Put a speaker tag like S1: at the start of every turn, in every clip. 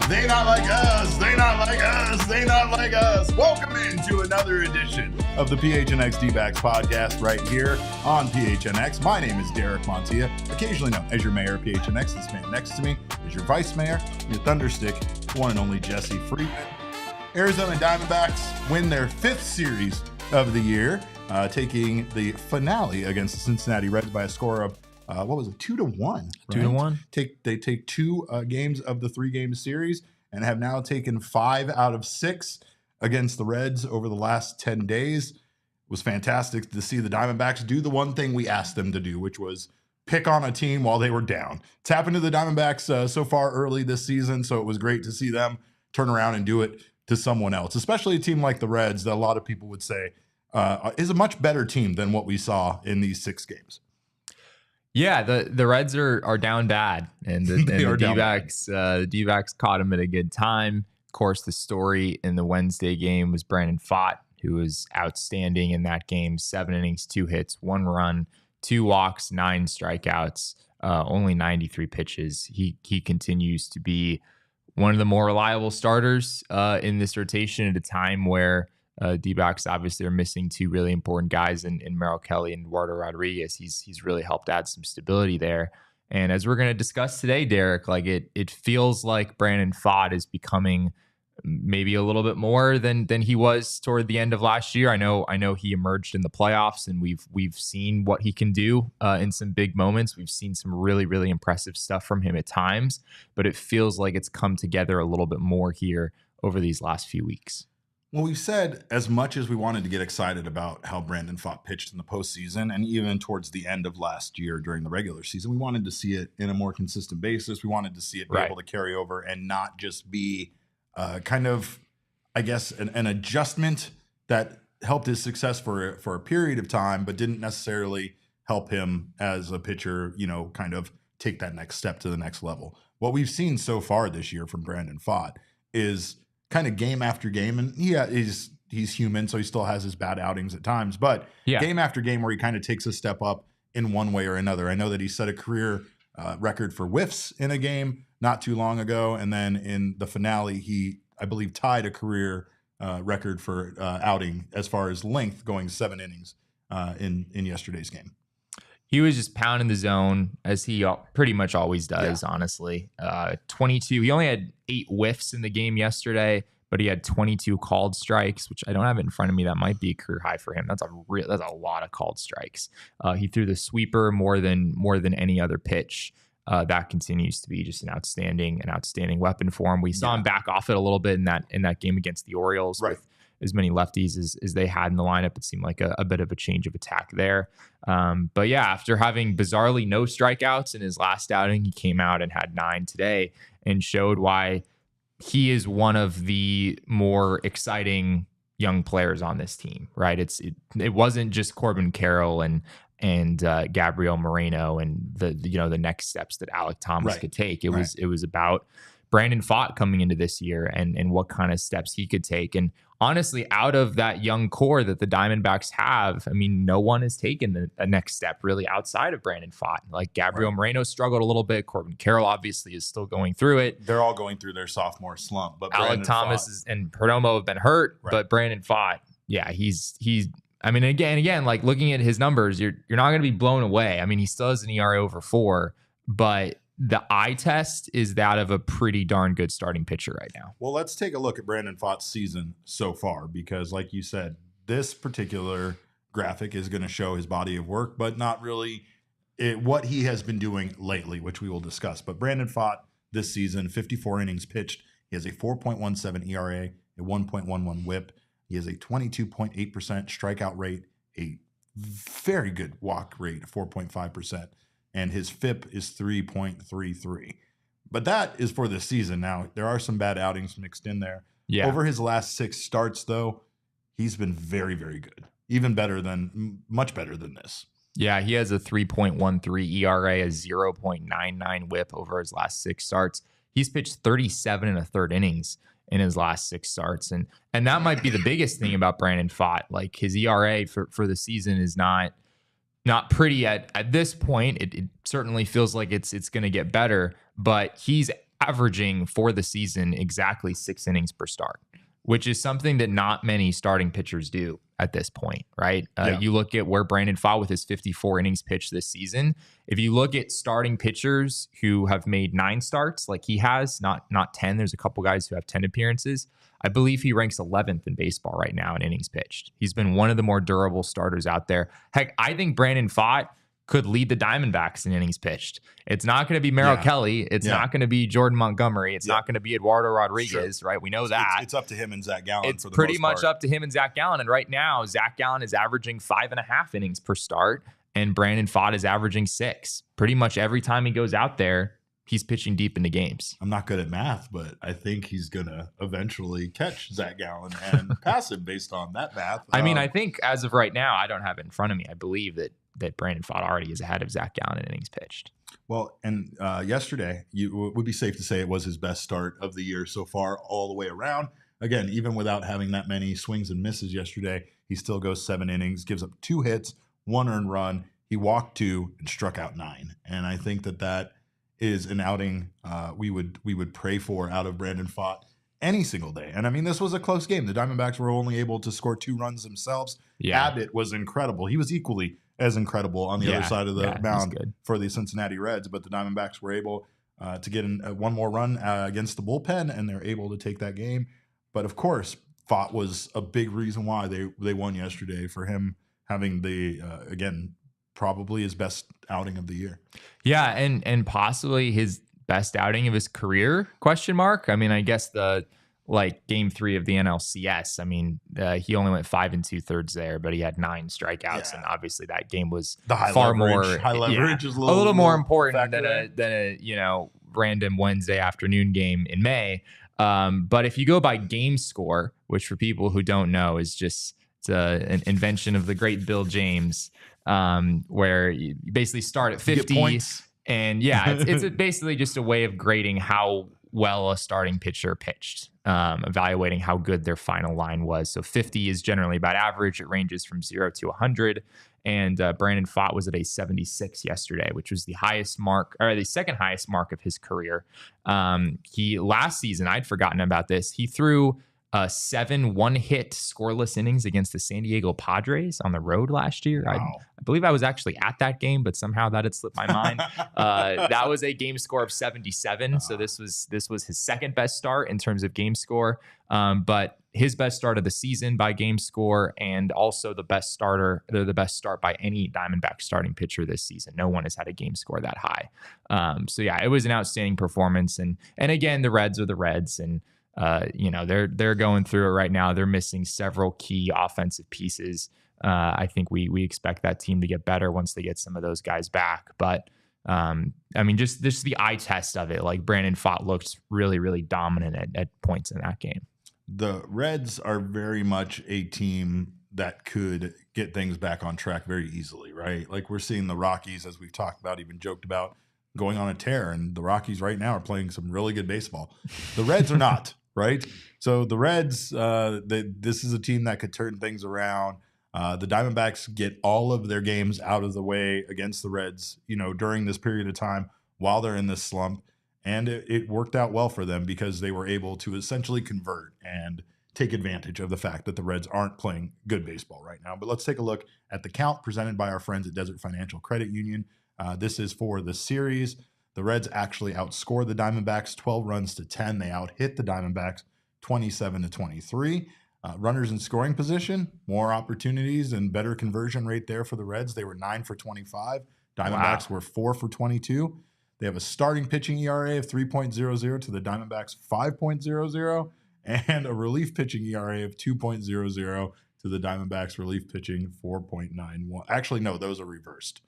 S1: They not like us. They not like us. They not like us. Welcome into another edition of the PHNX D-Backs podcast right here on PHNX. My name is Derek Montilla, occasionally known as your mayor of PHNX. This man next to me is your vice mayor, your thunderstick, one and only Jesse Freeman. Arizona Diamondbacks win their fifth series of the year, taking the finale against the Cincinnati Reds by a score of 2-1? Right?
S2: 2-1.
S1: They take two games of the 3-game series and have now taken 5 out of 6 against the Reds over the last 10 days. It was fantastic to see the Diamondbacks do the one thing we asked them to do, which was pick on a team while they were down. It's happened to the Diamondbacks so far early this season, so it was great to see them turn around and do it to someone else, especially a team like the Reds that a lot of people would say is a much better team than what we saw in these 6 games.
S2: Yeah, the Reds are down bad, and the D-backs caught them at a good time. Of course, the story in the Wednesday game was Brandon Pfaadt, who was outstanding in that game. 7 innings, 2 hits, 1 run, 2 walks, 9 strikeouts, only 93 pitches. He continues to be one of the more reliable starters in this rotation at a time where D-backs obviously are missing 2 really important guys in Merrill Kelly and Eduardo Rodriguez. He's really helped add some stability there. And as we're going to discuss today, Derek, like it feels like Brandon Pfaadt is becoming maybe a little bit more than he was toward the end of last year. I know he emerged in the playoffs, and we've seen what he can do in some big moments. We've seen some really, really impressive stuff from him at times, but it feels like it's come together a little bit more here over these last few weeks.
S1: Well, we've said as much as we wanted to get excited about how Brandon Pfaadt pitched in the postseason, and even towards the end of last year during the regular season, we wanted to see it in a more consistent basis. We wanted to see it be able to carry over and not just be kind of, I guess, an adjustment that helped his success for a period of time, but didn't necessarily help him as a pitcher, kind of take that next step to the next level. What we've seen so far this year from Brandon Pfaadt is kind of game after game, and he's human, so he still has his bad outings at times, but game after game where he kind of takes a step up in one way or another. I know that he set a career record for whiffs in a game not too long ago, and then in the finale, he, I believe, tied a career record for outing as far as length, going 7 innings in yesterday's game.
S2: He was just pounding the zone, as he pretty much always does, honestly. 22. He only had 8 whiffs in the game yesterday, but he had 22 called strikes, which I don't have it in front of me. That might be a career high for him. That's a lot of called strikes. He threw the sweeper more than any other pitch. That continues to be just an outstanding weapon for him. We saw him back off it a little bit in that game against the Orioles with as many lefties as they had in the lineup. It seemed like a bit of a change of attack there. But yeah, after having bizarrely no strikeouts in his last outing, he came out and had 9 today and showed why he is one of the more exciting young players on this team, right? It wasn't just Corbin Carroll and Gabriel Moreno and the next steps that Alec Thomas could take. It was about Brandon Pfaadt coming into this year and what kind of steps he could take. And honestly, out of that young core that the Diamondbacks have, I mean, no one has taken a next step really outside of Brandon Pfaadt. Like Gabriel Moreno struggled a little bit. Corbin Carroll obviously is still going through it.
S1: They're all going through their sophomore slump. But
S2: Alec Thomas and Perdomo have been hurt, but Brandon Pfaadt, he's. I mean, again, like looking at his numbers, you're not going to be blown away. I mean, he still has an ERA over 4, but the eye test is that of a pretty darn good starting pitcher right now.
S1: Well, let's take a look at Brandon Pfaadt's season so far, because like you said, this particular graphic is going to show his body of work, but not really what he has been doing lately, which we will discuss. But Brandon Pfaadt this season, 54 innings pitched. He has a 4.17 ERA, a 1.11 WHIP. He has a 22.8% strikeout rate, a very good walk rate of 4.5%, and his FIP is 3.33. But that is for the season. Now, there are some bad outings mixed in there.
S2: Yeah.
S1: Over his last 6 starts, though, he's been very, very good. Much better than this.
S2: Yeah, he has a 3.13 ERA, a 0.99 whip over his last 6 starts. He's pitched 37 and a third innings in his last 6 starts. And that might be the biggest thing about Brandon Pfaadt. Like, his ERA for the season is not pretty at this point. It certainly feels like it's going to get better, but he's averaging for the season exactly 6 innings per start, which is something that not many starting pitchers do at this point, right? You look at where Brandon Pfaadt with his 54 innings pitched this season. If you look at starting pitchers who have made 9 starts, like he has, not 10. There's a couple guys who have 10 appearances. I believe he ranks 11th in baseball right now in innings pitched. He's been one of the more durable starters out there. Heck, I think Brandon Pfaadt could lead the Diamondbacks in innings pitched. It's not going to be Merrill Kelly. It's not going to be Jordan Montgomery. It's not going to be Eduardo Rodriguez, right? We know that.
S1: It's up to him and Zach Gallen.
S2: It's
S1: for the
S2: pretty
S1: most
S2: much
S1: part.
S2: up to him and Zach Gallen. And right now, Zach Gallen is averaging 5.5 innings per start, and Brandon Pfaadt is averaging 6. Pretty much every time he goes out there, he's pitching deep into games.
S1: I'm not good at math, but I think he's going to eventually catch Zach Gallen and pass him based on that math.
S2: I mean, I think as of right now, I don't have it in front of me. I believe that Brandon Pfaadt already is ahead of Zach Gallen in innings pitched.
S1: Well, and yesterday, you would be safe to say it was his best start of the year so far, all the way around. Again, even without having that many swings and misses yesterday, he still goes 7 innings, gives up 2 hits, 1 earned run. He walked 2 and struck out 9. And I think that is an outing we would pray for out of Brandon Pfaadt any single day. And I mean, this was a close game. The Diamondbacks were only able to score 2 runs themselves.
S2: Yeah.
S1: Abbott was incredible. He was equally as incredible on the other side of the mound for the Cincinnati Reds, but the Diamondbacks were able to get in one more run against the bullpen, and they're able to take that game. But of course, Pfaadt was a big reason why they won yesterday, for him having the again probably his best outing of the year.
S2: Yeah, and possibly his best outing of his career? Question mark. I mean, I guess game 3 of the NLCS. I mean, he only went 5 2/3 there, but he had 9 strikeouts, and obviously that game was
S1: high leverage is a little
S2: more important than a random Wednesday afternoon game in May. But if you go by game score, which for people who don't know is just an invention of the great Bill James, where you basically start at 50
S1: points.
S2: And it's basically just a way of grading how well a starting pitcher pitched, evaluating how good their final line was. So 50 is generally about average. It ranges from 0 to 100. And Brandon Pfaadt was at a 76 yesterday, which was the highest mark, or the second highest mark of his career. Last season, I'd forgotten about this. He threw 7 one-hit scoreless innings against the San Diego Padres on the road last year.
S1: Wow.
S2: I believe I was actually at that game, but somehow that had slipped my mind. That was a game score of 77. So this was his second best start in terms of game score, but his best start of the season by game score, and also the best start by any Diamondback starting pitcher this season. No one has had a game score that high. It was an outstanding performance. And again, the Reds are the Reds, and they're going through it right now. They're missing several key offensive pieces. I think we expect that team to get better once they get some of those guys back. But just the eye test of it, like Brandon Pfaadt looked really, really dominant at points in that game.
S1: The Reds are very much a team that could get things back on track very easily, right? Like we're seeing the Rockies, as we've talked about, even joked about, going on a tear, and the Rockies right now are playing some really good baseball. The Reds are not. Right. So the Reds, this is a team that could turn things around. The Diamondbacks get all of their games out of the way against the Reds, during this period of time while they're in this slump. And it worked out well for them because they were able to essentially convert and take advantage of the fact that the Reds aren't playing good baseball right now. But let's take a look at the count presented by our friends at Desert Financial Credit Union. This is for the series. The Reds actually outscored the Diamondbacks 12 runs to 10. They out-hit the Diamondbacks 27 to 23. Runners in scoring position, more opportunities and better conversion rate there for the Reds. They were 9 for 25. Diamondbacks were 4 for 22. They have a starting pitching ERA of 3.00 to the Diamondbacks 5.00, and a relief pitching ERA of 2.00 to to the Diamondbacks relief pitching 4.91. Actually, no, those are reversed.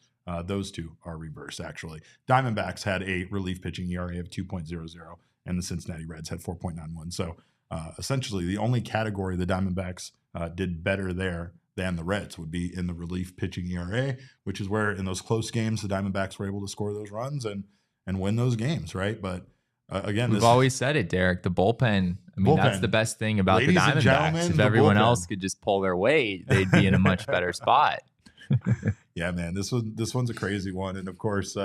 S1: Those two are reversed, actually. Diamondbacks had a relief pitching ERA of 2.00, and the Cincinnati Reds had 4.91. So essentially, the only category the Diamondbacks did better there than the Reds would be in the relief pitching ERA, which is where in those close games, the Diamondbacks were able to score those runs and win those games, right? But again,
S2: we've always said it, Derek, the bullpen. I mean, that's the best thing about the Diamondbacks. If everyone else could just pull their weight, they'd be in a much better spot.
S1: Yeah, man, this one's a crazy one. And of course,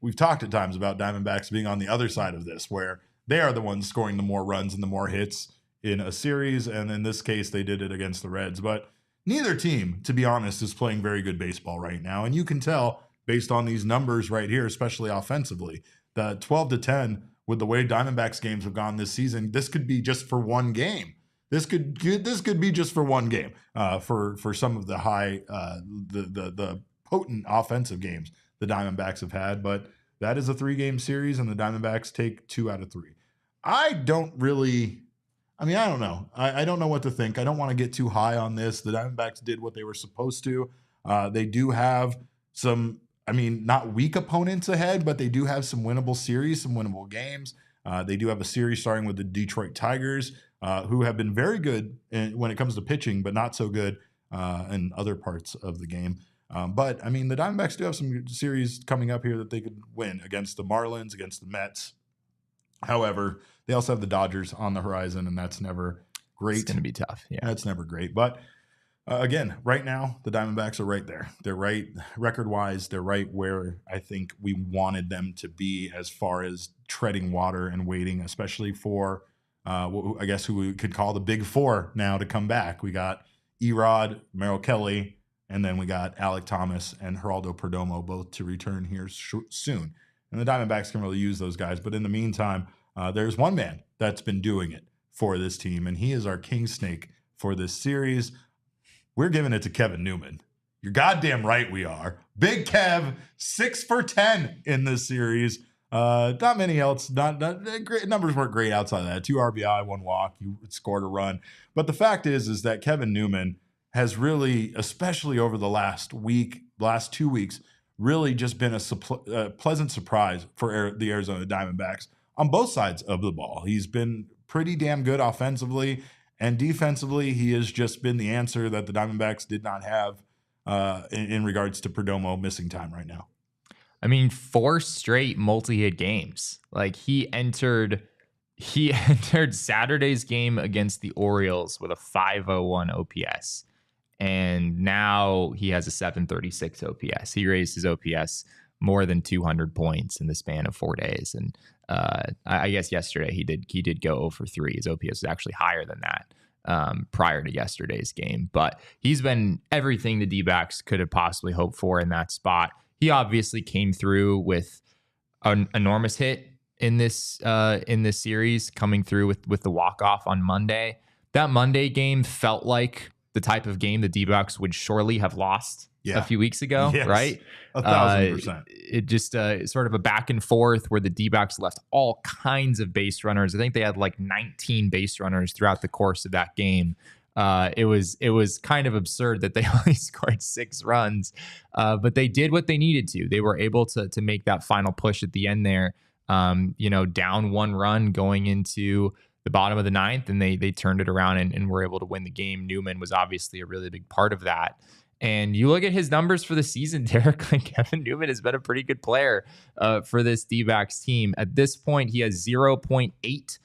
S1: we've talked at times about Diamondbacks being on the other side of this, where they are the ones scoring the more runs and the more hits in a series. And in this case, they did it against the Reds. But neither team, to be honest, is playing very good baseball right now. And you can tell based on these numbers right here, especially offensively, the 12-10 with the way Diamondbacks games have gone this season, this could be just for one game. This could be just for one game for some of the high the potent offensive games the Diamondbacks have had. But that is a 3-game series, and the Diamondbacks take 2 out of 3. I don't know. I don't know what to think. I don't want to get too high on this. The Diamondbacks did what they were supposed to. They do have some, not weak opponents ahead, but they do have some winnable series, some winnable games. They do have a series starting with the Detroit Tigers, who have been very good when it comes to pitching, but not so good in other parts of the game. But the Diamondbacks do have some series coming up here that they could win against the Marlins, against the Mets. However, they also have the Dodgers on the horizon, and that's never great.
S2: It's going to be tough. Yeah,
S1: that's never great. But again, right now, the Diamondbacks are right there. They're right record-wise. They're right where I think we wanted them to be as far as treading water and waiting, especially for I guess who we could call the Big Four now to come back. We got Erod, Merrill Kelly, and then we got Alek Thomas and Geraldo Perdomo both to return here soon. And the Diamondbacks can really use those guys. But in the meantime, there's one man that's been doing it for this team, and he is our king snake for this series. We're giving it to Kevin Newman. You're goddamn right we are. Big Kev, 6 for 10 in this series. Not many else. Not great numbers weren't great outside of that. 2 RBI, 1 walk. You scored a run. But the fact is that Kevin Newman has really, especially over the last 2 weeks, really just been a pleasant surprise for the Arizona Diamondbacks on both sides of the ball. He's been pretty damn good offensively, and defensively, he has just been the answer that the Diamondbacks did not have in regards to Perdomo missing time right now.
S2: 4 straight multi-hit games. Like he entered Saturday's game against the Orioles with a 501 OPS. And now he has a 736 OPS. He raised his OPS more than 200 points in the span of 4 days. And I guess yesterday he did go 0 for 3. His OPS was actually higher than that prior to yesterday's game. But he's been everything the D-backs could have possibly hoped for in that spot. He obviously came through with an enormous hit in this series, coming through with the walk-off on Monday. That Monday game felt like the type of game the D-backs would surely have lost a few weeks ago, right?
S1: 1,000%.
S2: It just sort of a back and forth where the D-backs left all kinds of base runners. I think they had like 19 base runners throughout the course of that game. It was kind of absurd that they only scored 6 runs, but they did what they needed to. They were able to make that final push at the end there, down 1 run going into the bottom of the 9th, and they turned it around and were able to win the game. Newman was obviously a really big part of that. And you look at his numbers for the season, Derek, like Kevin Newman has been a pretty good player for this D-backs team. At this point, he has 0.8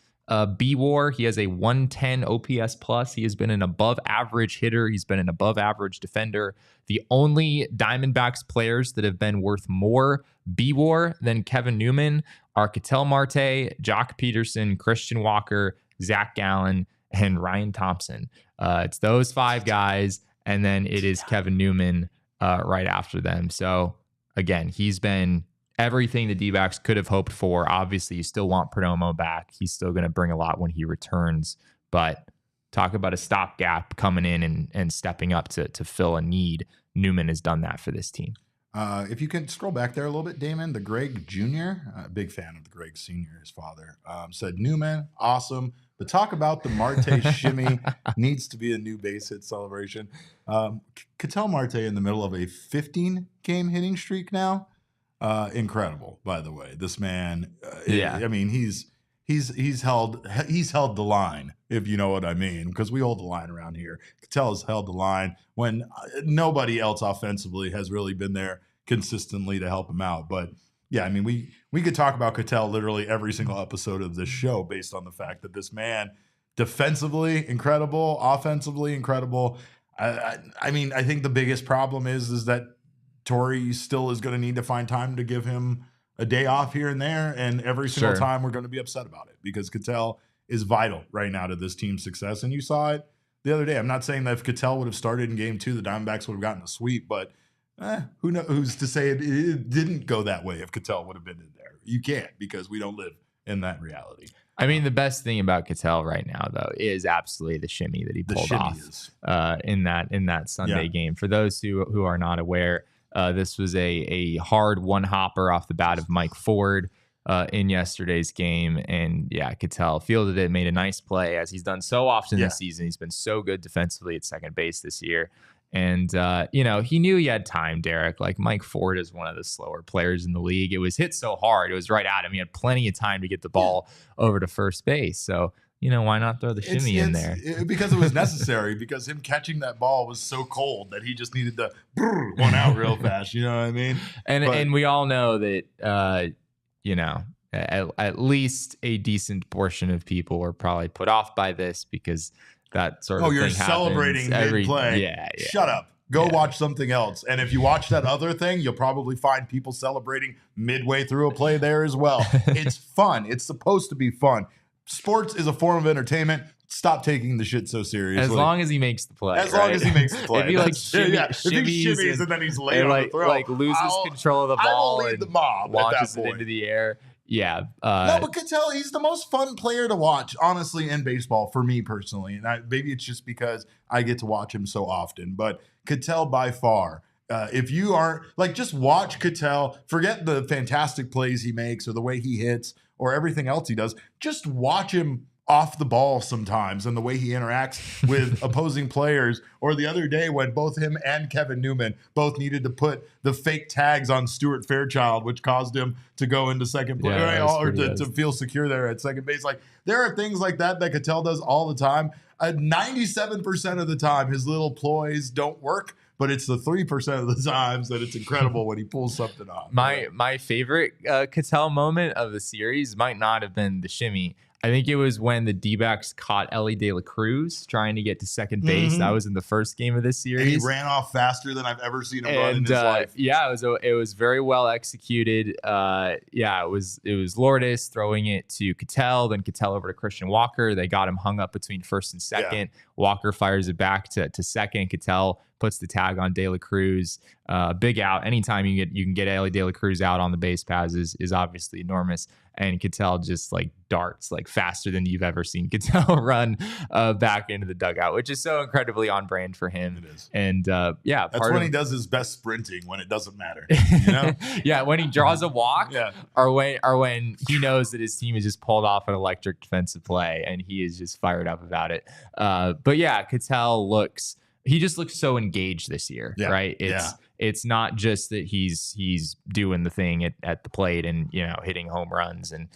S2: B-WAR. He has a 110 OPS plus. He has been an above average hitter. He's been an above average defender. The only Diamondbacks players that have been worth more B-WAR than Kevin Newman are Ketel Marte, Jock Peterson, Christian Walker, Zach Gallen, and Ryan Thompson. It's those 5 guys, and then it is Kevin Newman right after them. So again, he's been everything the D-backs could have hoped for. Obviously, you still want Perdomo back. He's still going to bring a lot when he returns. But talk about a stopgap coming in and stepping up to fill a need. Newman has done that for this team.
S1: If you can scroll back there a little bit, Damon, the Greg Jr., big fan of the Greg Sr., his father, said, Newman, awesome. But talk about the Marte shimmy. Needs to be a new base hit celebration. Ketel Marte in the middle of a 15-game hitting streak now. Incredible, by the way. This man, I mean, he's held the line, if you know what I mean, because we hold the line around here. Ketel has held the line when nobody else offensively has really been there consistently to help him out. But yeah, I mean, we could talk about Ketel literally every single episode of this show based on the fact that this man, defensively incredible, offensively incredible. I mean, I think the biggest problem is that Torrey still is going to need to find time to give him a day off here and there, and every single time we're going to be upset about it because Ketel is vital right now to this team's success. And you saw it the other day. I'm not saying that if Ketel would have started in game 2, the Diamondbacks would have gotten a sweep, but who knows? Who's to say it didn't go that way if Ketel would have been in there? You can't, because we don't live in that reality.
S2: I mean, the best thing about Ketel right now, though, is absolutely the shimmy that he pulled off in that Sunday game. For those who are not aware, this was a hard one-hopper off the bat of Mike Ford in yesterday's game. And, Ketel fielded it, made a nice play, as he's done so often this season. He's been so good defensively at second base this year. And, he knew he had time, Derek. Like, Mike Ford is one of the slower players in the league. It was hit so hard. It was right at him. He had plenty of time to get the ball over to first base. So, why not throw the shimmy in there?
S1: Because it was necessary, because him catching that ball was so cold that he just needed to one out real fast. You know what I mean?
S2: And we all know that, at least a decent portion of people were probably put off by this, because that sort of thing happens. Oh, you're celebrating
S1: mid-play. Yeah. Shut up. Go watch something else. And if you watch that other thing, you'll probably find people celebrating midway through a play there as well. It's fun. It's supposed to be fun. Sports is a form of entertainment. Stop taking the shit so seriously.
S2: As long as he makes the play.
S1: As long as he makes the play.
S2: If he shimmies
S1: and then he's late on the throw.
S2: Like loses control of the ball
S1: and the mob
S2: launches it into the air. Yeah.
S1: No, but Ketel, he's the most fun player to watch, honestly, in baseball for me personally. And maybe it's just because I get to watch him so often. But Ketel, by far, if you aren't, just watch Ketel, forget the fantastic plays he makes or the way he hits or everything else he does. Just watch him off the ball sometimes and the way he interacts with opposing players. Or the other day when both him and Kevin Newman both needed to put the fake tags on Stuart Fairchild, which caused him to go into second place or to feel secure there at second base. There are things like that Ketel does all the time. 97% of the time, his little ploys don't work, but it's the 3% of the times that it's incredible when he pulls something off.
S2: My favorite Ketel moment of the series might not have been the shimmy. I think it was when the D-backs caught Elly De La Cruz trying to get to second base. Mm-hmm. That was in the first game of this series.
S1: And he ran off faster than I've ever seen him run in his life.
S2: Yeah, it was very well executed. It was Lourdes throwing it to Ketel, then Ketel over to Christian Walker. They got him hung up between first and second. Yeah. Walker fires it back to second. Ketel puts the tag on De La Cruz. Big out. Anytime you can get Elly De La Cruz out on the base paths is obviously enormous. And Ketel just darts faster than you've ever seen Ketel run back into the dugout, which is so incredibly on brand for him.
S1: It is.
S2: And
S1: that's when he does his best sprinting, when it doesn't matter.
S2: Yeah, when he draws a walk, or when he knows that his team has just pulled off an electric defensive play and he is just fired up about it. But Ketel he just looks so engaged this year, right? It's not just that he's doing the thing at the plate and hitting home runs and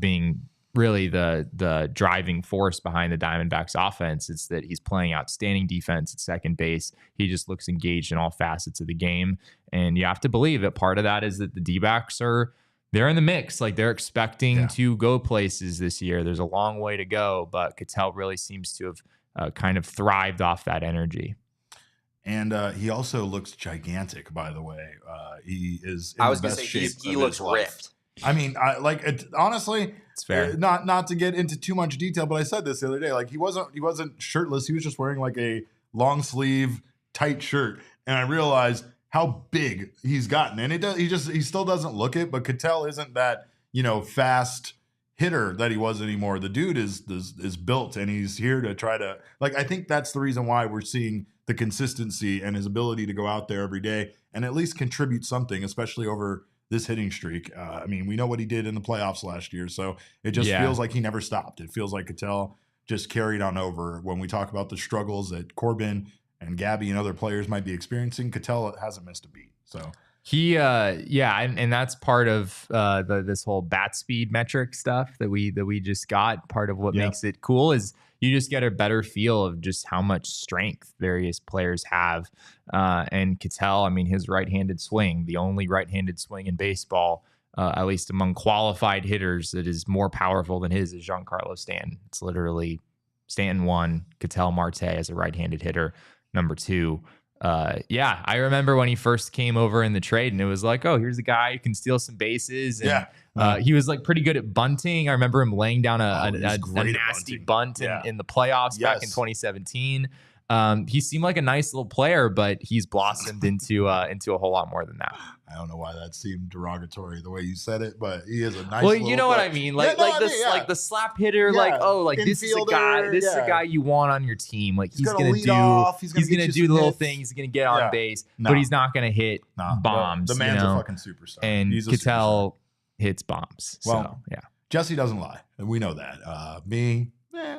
S2: being really the driving force behind the Diamondbacks offense. It's that he's playing outstanding defense at second base. He just looks engaged in all facets of the game, and you have to believe that part of that is that the D-backs they're in the mix. They're expecting to go places this year. There's a long way to go, but Ketel really seems to have kind of thrived off that energy.
S1: And he also looks gigantic, by the way. He is in
S3: I was
S1: the
S3: going
S1: best
S3: to say,
S1: shape
S3: he looks ripped.
S1: I mean, honestly,
S2: it's fair.
S1: Not to get into too much detail, but I said this the other day. He wasn't shirtless. He was just wearing a long sleeve tight shirt, and I realized how big he's gotten. And he still doesn't look it, but Ketel isn't that fast hitter that he was anymore. The dude is built, and he's here to try to I think that's the reason why we're seeing the consistency and his ability to go out there every day and at least contribute something, especially over this hitting streak. I mean, we know what he did in the playoffs last year, so it just feels like he never stopped. It feels like Ketel just carried on over. When we talk about the struggles that Corbin and Gabby and other players might be experiencing, Ketel hasn't missed a beat. So
S2: he, and that's part of this whole bat speed metric stuff that we just got. Part of what makes it cool is you just get a better feel of just how much strength various players have. And Ketel, I mean, his right-handed swing, the only right-handed swing in baseball, at least among qualified hitters, that is more powerful than his, is Giancarlo Stanton. It's literally Stanton 1, Ketel Marte as a right-handed hitter, number 2. I remember when he first came over in the trade, and it was like, oh, here's a guy who can steal some bases. And he was like pretty good at bunting. I remember him laying down a nasty bunt in the playoffs back in 2017. He seemed like a nice little player, but he's blossomed into a whole lot more than that.
S1: I don't know why that seemed derogatory the way you said it, but he is a nice.
S2: Well, you know what I mean, like the slap hitter, this is a guy you want on your team. Like he's gonna do the little things. He's gonna get on base, but he's not gonna hit bombs.
S1: The man's a fucking superstar,
S2: and Ketel hits bombs.
S1: Well,
S2: so
S1: Jesse doesn't lie, and we know that. Me.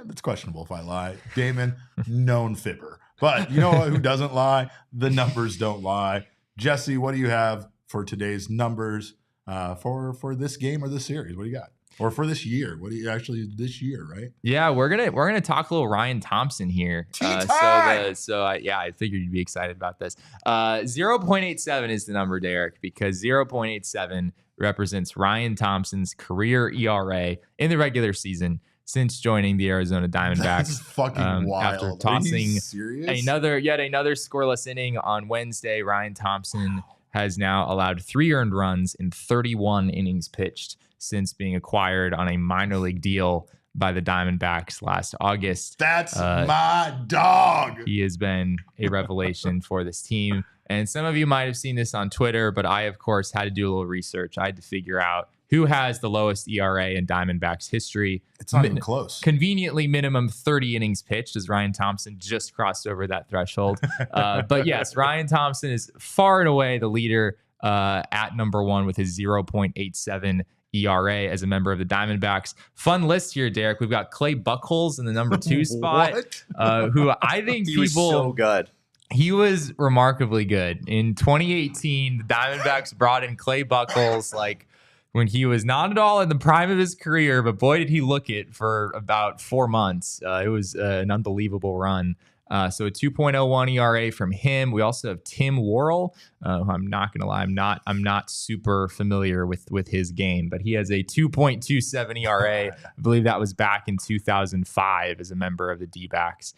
S1: It's questionable if I lie. Damon, known fibber. But you know what? Who doesn't lie? The numbers don't lie. Jesse, what do you have for today's numbers for this game or this series? What do you got? Or for this year? What do you this year, right?
S2: Yeah, we're gonna talk a little Ryan Thompson here. I figured you'd be excited about this. 0.87 is the number, Derek, because 0.87 represents Ryan Thompson's career ERA in the regular season since joining the Arizona Diamondbacks.
S1: That's fucking wild.
S2: After tossing yet another scoreless inning on Wednesday, Ryan Thompson has now allowed 3 earned runs in 31 innings pitched since being acquired on a minor league deal by the Diamondbacks last August.
S1: That's my dog.
S2: He has been a revelation for this team. And some of you might have seen this on Twitter, but I, of course, had to do a little research. I had to figure out who has the lowest ERA in Diamondbacks history.
S1: It's not even close.
S2: Conveniently, minimum 30 innings pitched, as Ryan Thompson just crossed over that threshold. But yes, Ryan Thompson is far and away the leader at number 1 with his 0.87 ERA as a member of the Diamondbacks. Fun list here, Derek. We've got Clay Buchholz in the number 2 spot, who I think
S3: he was so good.
S2: He was remarkably good. In 2018, the Diamondbacks brought in Clay Buchholz when he was not at all in the prime of his career, but boy, did he look it for about 4 months. It was an unbelievable run. So a 2.01 ERA from him. We also have Tim Worrell, who I'm not going to lie, I'm not super familiar with his game, but he has a 2.27 ERA. I believe that was back in 2005 as a member of the D-backs.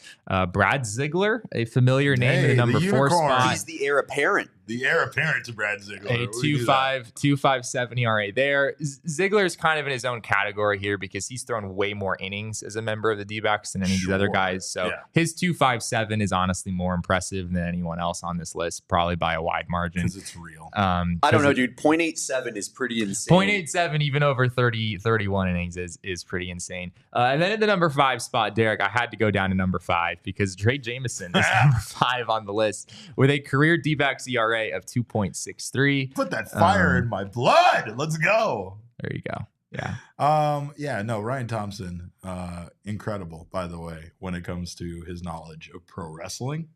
S2: Brad Ziegler, a familiar name in the number 4 spot.
S3: He's the heir apparent.
S1: The heir apparent to Brad Ziegler.
S2: A 2.57 ERA there. Ziegler is kind of in his own category here because he's thrown way more innings as a member of the D-backs than any of these other guys. So his 2.57 is honestly more impressive than anyone else on this list, probably by a wide margin.
S1: Because it's real.
S3: I don't know, dude. 0.87 is pretty insane.
S2: 0.87 even over 31 innings is pretty insane. And then at the number 5 spot, Derek, I had to go down to number 5 because Trey Jameson is number 5 on the list with a career D-backs ERA of 2.63.
S1: Put that fire in my blood. Let's go.
S2: There you go. Yeah.
S1: Ryan Thompson, incredible, by the way, when it comes to his knowledge of pro wrestling.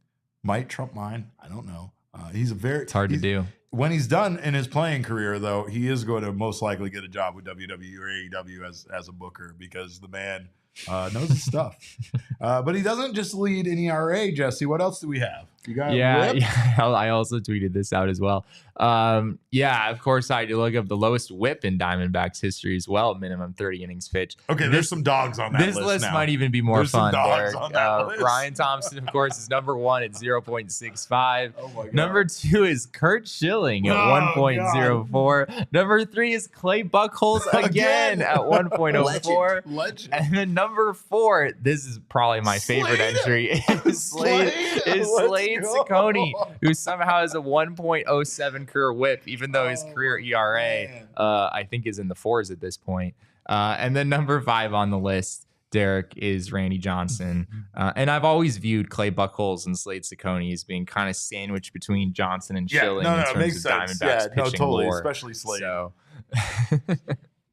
S1: Might trump mine. I don't know. It's
S2: hard to do.
S1: When he's done in his playing career, though, he is going to most likely get a job with WWE or AEW as a booker because the man knows his stuff. But he doesn't just lead in ERA, Jesse. What else do we have? You got
S2: I also tweeted this out as well. Of course, I look up the lowest whip in Diamondbacks history as well, minimum 30 innings pitched.
S1: Okay, there's some dogs on that list.
S2: This list
S1: now.
S2: Might even be more fun.
S1: List.
S2: Ryan Thompson, of course, is number 1 at 0.65. Oh my God. Number 2 is Kurt Schilling at 1.04. Number 3 is Clay Buchholz again at 1.04.
S1: Legend.
S2: And then number 4, this is probably my favorite entry, is Slade Ciccone, who somehow has a 1.07 career whip, even though his career ERA, I think, is in the 4s at this point. And then number 5 on the list, Derek is Randy Johnson. And I've always viewed Clay Buchholz and Slade Ciccone as being kind of sandwiched between Johnson and Schilling in terms of Diamondbacks pitching
S1: totally,
S2: lore.
S1: especially Slade.
S2: So.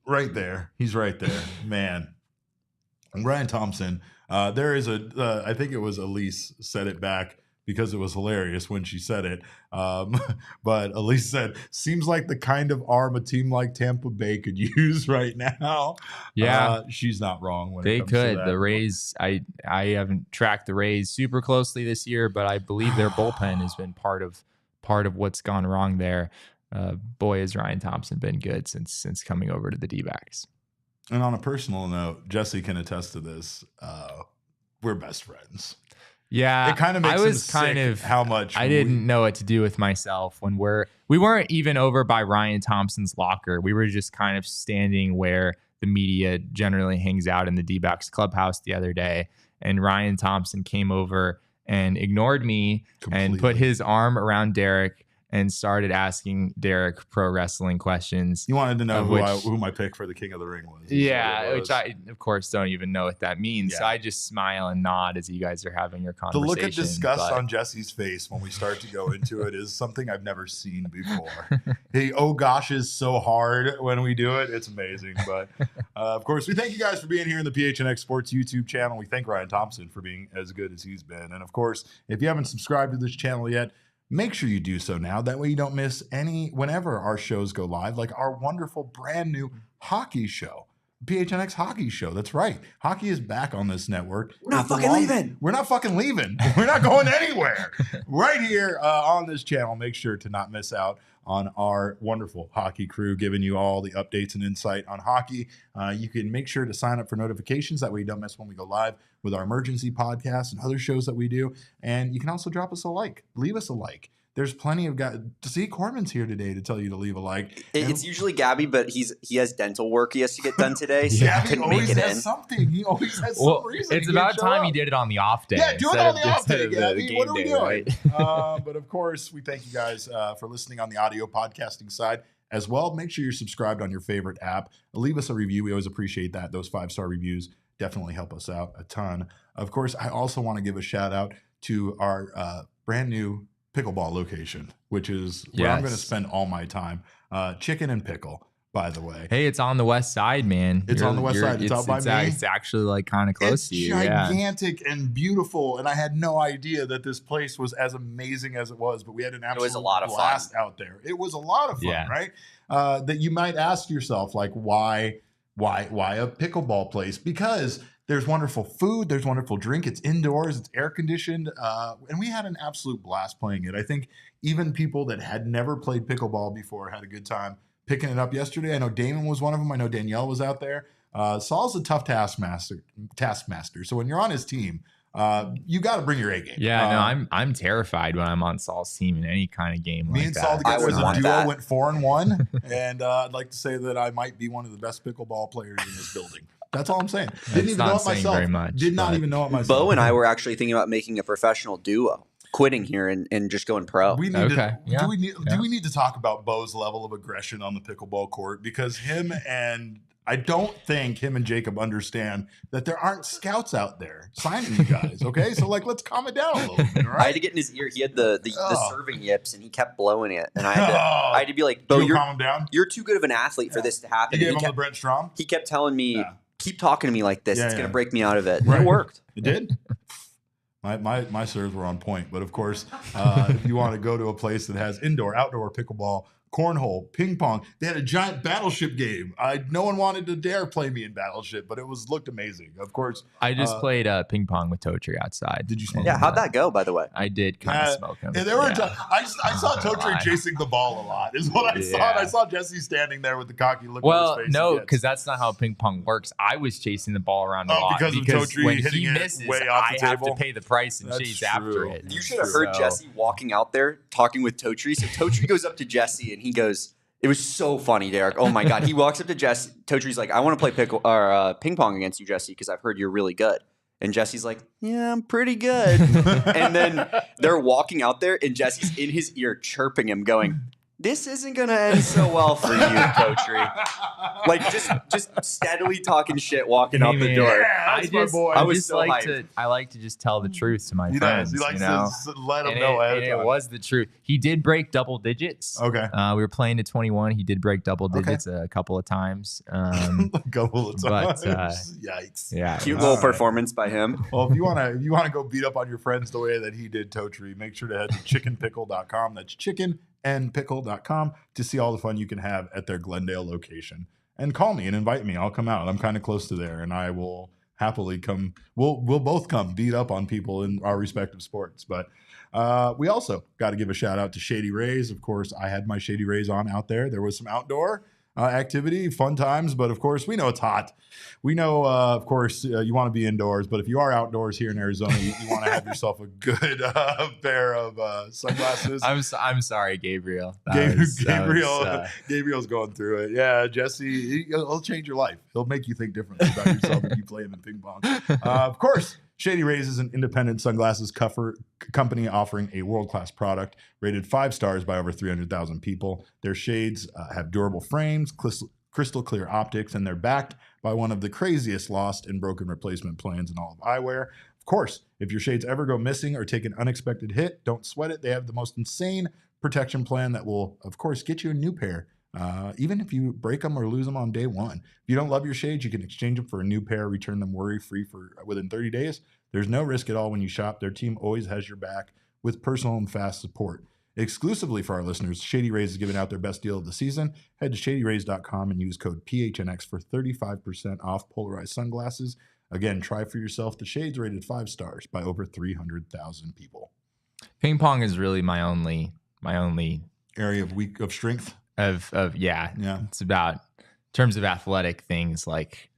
S1: Right there. He's right there. Man. And Ryan Thompson, there is I think it was Elise said it back because it was hilarious when she said it. But Elise said, seems like the kind of arm a team like Tampa Bay could use right now.
S2: Yeah.
S1: She's not wrong. When
S2: They
S1: it comes
S2: could.
S1: to that.
S2: The Rays, I haven't tracked the Rays super closely this year, but I believe their bullpen has been part of what's gone wrong there. Boy, has Ryan Thompson been good since coming over to the D-backs.
S1: And on a personal note, Jesse can attest to this. We're best friends.
S2: Yeah,
S1: it kind of makes him sick how much
S2: I didn't know what to do with myself when we weren't even over by Ryan Thompson's locker. We were just kind of standing where the media generally hangs out in the D-backs clubhouse the other day, and Ryan Thompson came over and ignored me and put his arm around Derek and started asking Derek pro wrestling questions.
S1: You wanted to know who my pick for the King of the Ring was.
S2: Yeah, which I, of course, don't even know what that means. Yeah. So I just smile and nod as you guys are having your conversation.
S1: The look of disgust on Jesse's face when we start to go into it is something I've never seen before. He, oh gosh, is so hard when we do it. It's amazing. But of course, we thank you guys for being here in the PHNX Sports YouTube channel. We thank Ryan Thompson for being as good as he's been. And of course, if you haven't subscribed to this channel yet, make sure you do so now. That way you don't miss whenever our shows go live, like our wonderful brand new hockey show, PHNX Hockey Show. That's right. Hockey is back on this network.
S3: We're not fucking leaving.
S1: We're not fucking leaving. We're not going anywhere. Right here on this channel. Make sure to not miss out on our wonderful hockey crew giving you all the updates and insight on hockey. You can make sure to sign up for notifications. That way you don't miss when we go live with our emergency podcast and other shows that we do. And you can also drop us a like. Leave us a like. There's plenty of guys. See, Corbin's here today to tell you to leave a like.
S3: It's usually Gabby, but he has dental work he has to get done today, so
S1: yeah,
S3: he couldn't make it in.
S1: Something. He always has some reason.
S2: It's about time he did it on the off day.
S1: Yeah, do it on the off day, Gabby. What are we doing?
S2: Right?
S1: But of course, we thank you guys for listening on the audio podcasting side as well. Make sure you're subscribed on your favorite app. Leave us a review. We always appreciate that. Those 5-star reviews definitely help us out a ton. Of course, I also want to give a shout out to our brand new pickleball location, which is where I'm going to spend all my time. Chicken and Pickle, by the way.
S2: Hey, it's on the west side, man.
S1: It's on the west side. It's out by me.
S2: It's actually like kind of close to you.
S1: It's gigantic and beautiful, and I had no idea that this place was as amazing as it was, but we had an absolute blast out there. It was a lot of fun, right? That you might ask yourself, like, why a pickleball place? Because there's wonderful food. There's wonderful drink. It's indoors. It's air conditioned. And we had an absolute blast playing it. I think even people that had never played pickleball before had a good time picking it up yesterday. I know Damon was one of them. I know Danielle was out there. Saul's a tough taskmaster. So when you're on his team, you got to bring your A game.
S2: Yeah, no, I'm terrified when I'm on Saul's team in any kind of game like that.
S1: Me and Saul together as a duo went 4-1. And I'd like to say that I might be one of the best pickleball players in this building. That's all I'm saying. Didn't even know it myself.
S2: Very much,
S1: Did not even know it myself.
S3: Bo and I were actually thinking about making a professional duo, quitting here and just going pro.
S1: We need do we need to talk about Bo's level of aggression on the pickleball court? Because I don't think him and Jacob understand that there aren't scouts out there signing you guys. Okay, so let's calm it down a little bit. Right?
S3: I had to get in his ear. He had the serving yips, and he kept blowing it. And I had to be like, Bo,
S1: calm him down.
S3: You're too good of an athlete for this to happen.
S1: You gave him the Brent Strom.
S3: He kept telling me, keep talking to me like this. It's going to break me out of it.
S1: Right.
S3: And it worked.
S1: It did. My serves were on point. But of course, if you want to go to a place that has indoor, outdoor pickleball, cornhole, ping pong, they had a giant Battleship game. No one wanted to dare play me in Battleship, but it looked amazing. Of course,
S2: I just played ping pong with Totri outside.
S1: Did you smoke?
S3: Yeah, how'd that go, by the way?
S2: I did kind of smoke him.
S1: And there were I saw Totri chasing the ball a lot. Is what I saw. And I saw Jesse standing there with the cocky look on his face.
S2: Well, no, because that's not how ping pong works. I was chasing the ball around a lot
S1: because Totri
S2: when
S1: hitting
S2: he misses, way off the table. I have to pay the price and chase after it.
S3: You should have heard Jesse walking out there talking with Totri. So Totri goes up to Jesse and he goes, it was so funny, Derek. Oh my God. He walks up to Jesse. Totri's like, I want to play ping pong against you, Jesse, because I've heard you're really good. And Jesse's like, yeah, I'm pretty good. And then they're walking out there and Jesse's in his ear chirping him going, this isn't going to end so well for you, Totri. Like, just steadily talking shit, walking out the door.
S1: Yeah,
S2: I like to just tell the truth to my
S1: He
S2: friends.
S1: does. He likes to let them
S2: and
S1: know ahead of
S2: it
S1: time.
S2: was the truth. He did break double digits.
S1: Okay.
S2: We were playing to 21. He did break double digits a couple of times.
S1: A couple of times.
S2: But,
S1: yikes.
S2: Yeah.
S3: Cute little performance by him.
S1: Well, if you wanna go beat up on your friends the way that he did Totri, make sure to head to chickenpickle.com. That's chickenandpickle.com to see all the fun you can have at their Glendale location. And call me and invite me. I'll come out. I'm kind of close to there, and I will happily come. We'll both come beat up on people in our respective sports. But we also got to give a shout out to Shady Rays. Of course, I had my Shady Rays on out there. There was some outdoor activity, fun times, but of course we know it's hot. We know, of course, you want to be indoors, but if you are outdoors here in Arizona, you want to have yourself a good pair of sunglasses.
S2: I'm sorry, Gabriel.
S1: Gabriel's going through it. Yeah, Jesse, he'll change your life. He'll make you think differently about yourself if you play him in ping pong. Of course, Shady Rays is an independent sunglasses company offering a world-class product rated 5 stars by over 300,000 people. Their shades have durable frames, crystal clear optics, and they're backed by one of the craziest lost and broken replacement plans in all of eyewear. Of course, if your shades ever go missing or take an unexpected hit, don't sweat it. They have the most insane protection plan that will, of course, get you a new pair. Even if you break them or lose them on day one. If you don't love your shades, you can exchange them for a new pair, return them worry-free for within 30 days. There's no risk at all when you shop. Their team always has your back with personal and fast support. Exclusively for our listeners, Shady Rays is giving out their best deal of the season. Head to shadyrays.com and use code PHNX for 35% off polarized sunglasses. Again, try for yourself the shades rated 5 stars by over 300,000 people.
S2: Ping pong is really my only
S1: area of strength.
S2: Yeah. It's about, in terms of athletic things, like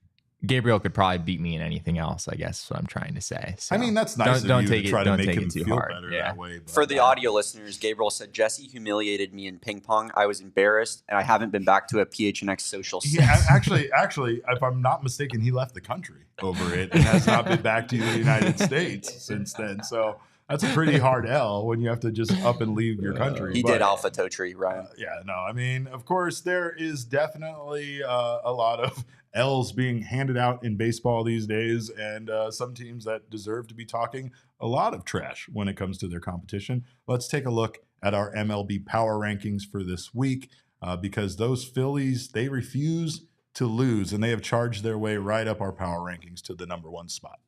S2: Gabriel could probably beat me in anything else, I guess is what I'm trying to say. So
S1: I mean, that's nice
S2: don't
S1: of you to try to make him feel better that way. But
S3: for the audio listeners, Gabriel said, Jesse humiliated me in ping pong. I was embarrassed, and I haven't been back to a PHNX social since.
S1: Yeah, actually, if I'm not mistaken, he left the country over it and has not been back to the United States since then. So that's a pretty hard L when you have to just up and leave your country.
S3: He did Alpha Totri, Ryan.
S1: I mean, of course, there is definitely a lot of L's being handed out in baseball these days, and some teams that deserve to be talking a lot of trash when it comes to their competition. Let's take a look at our MLB Power Rankings for this week because those Phillies, they refuse to lose, and they have charged their way right up our Power Rankings to the number 1 spot.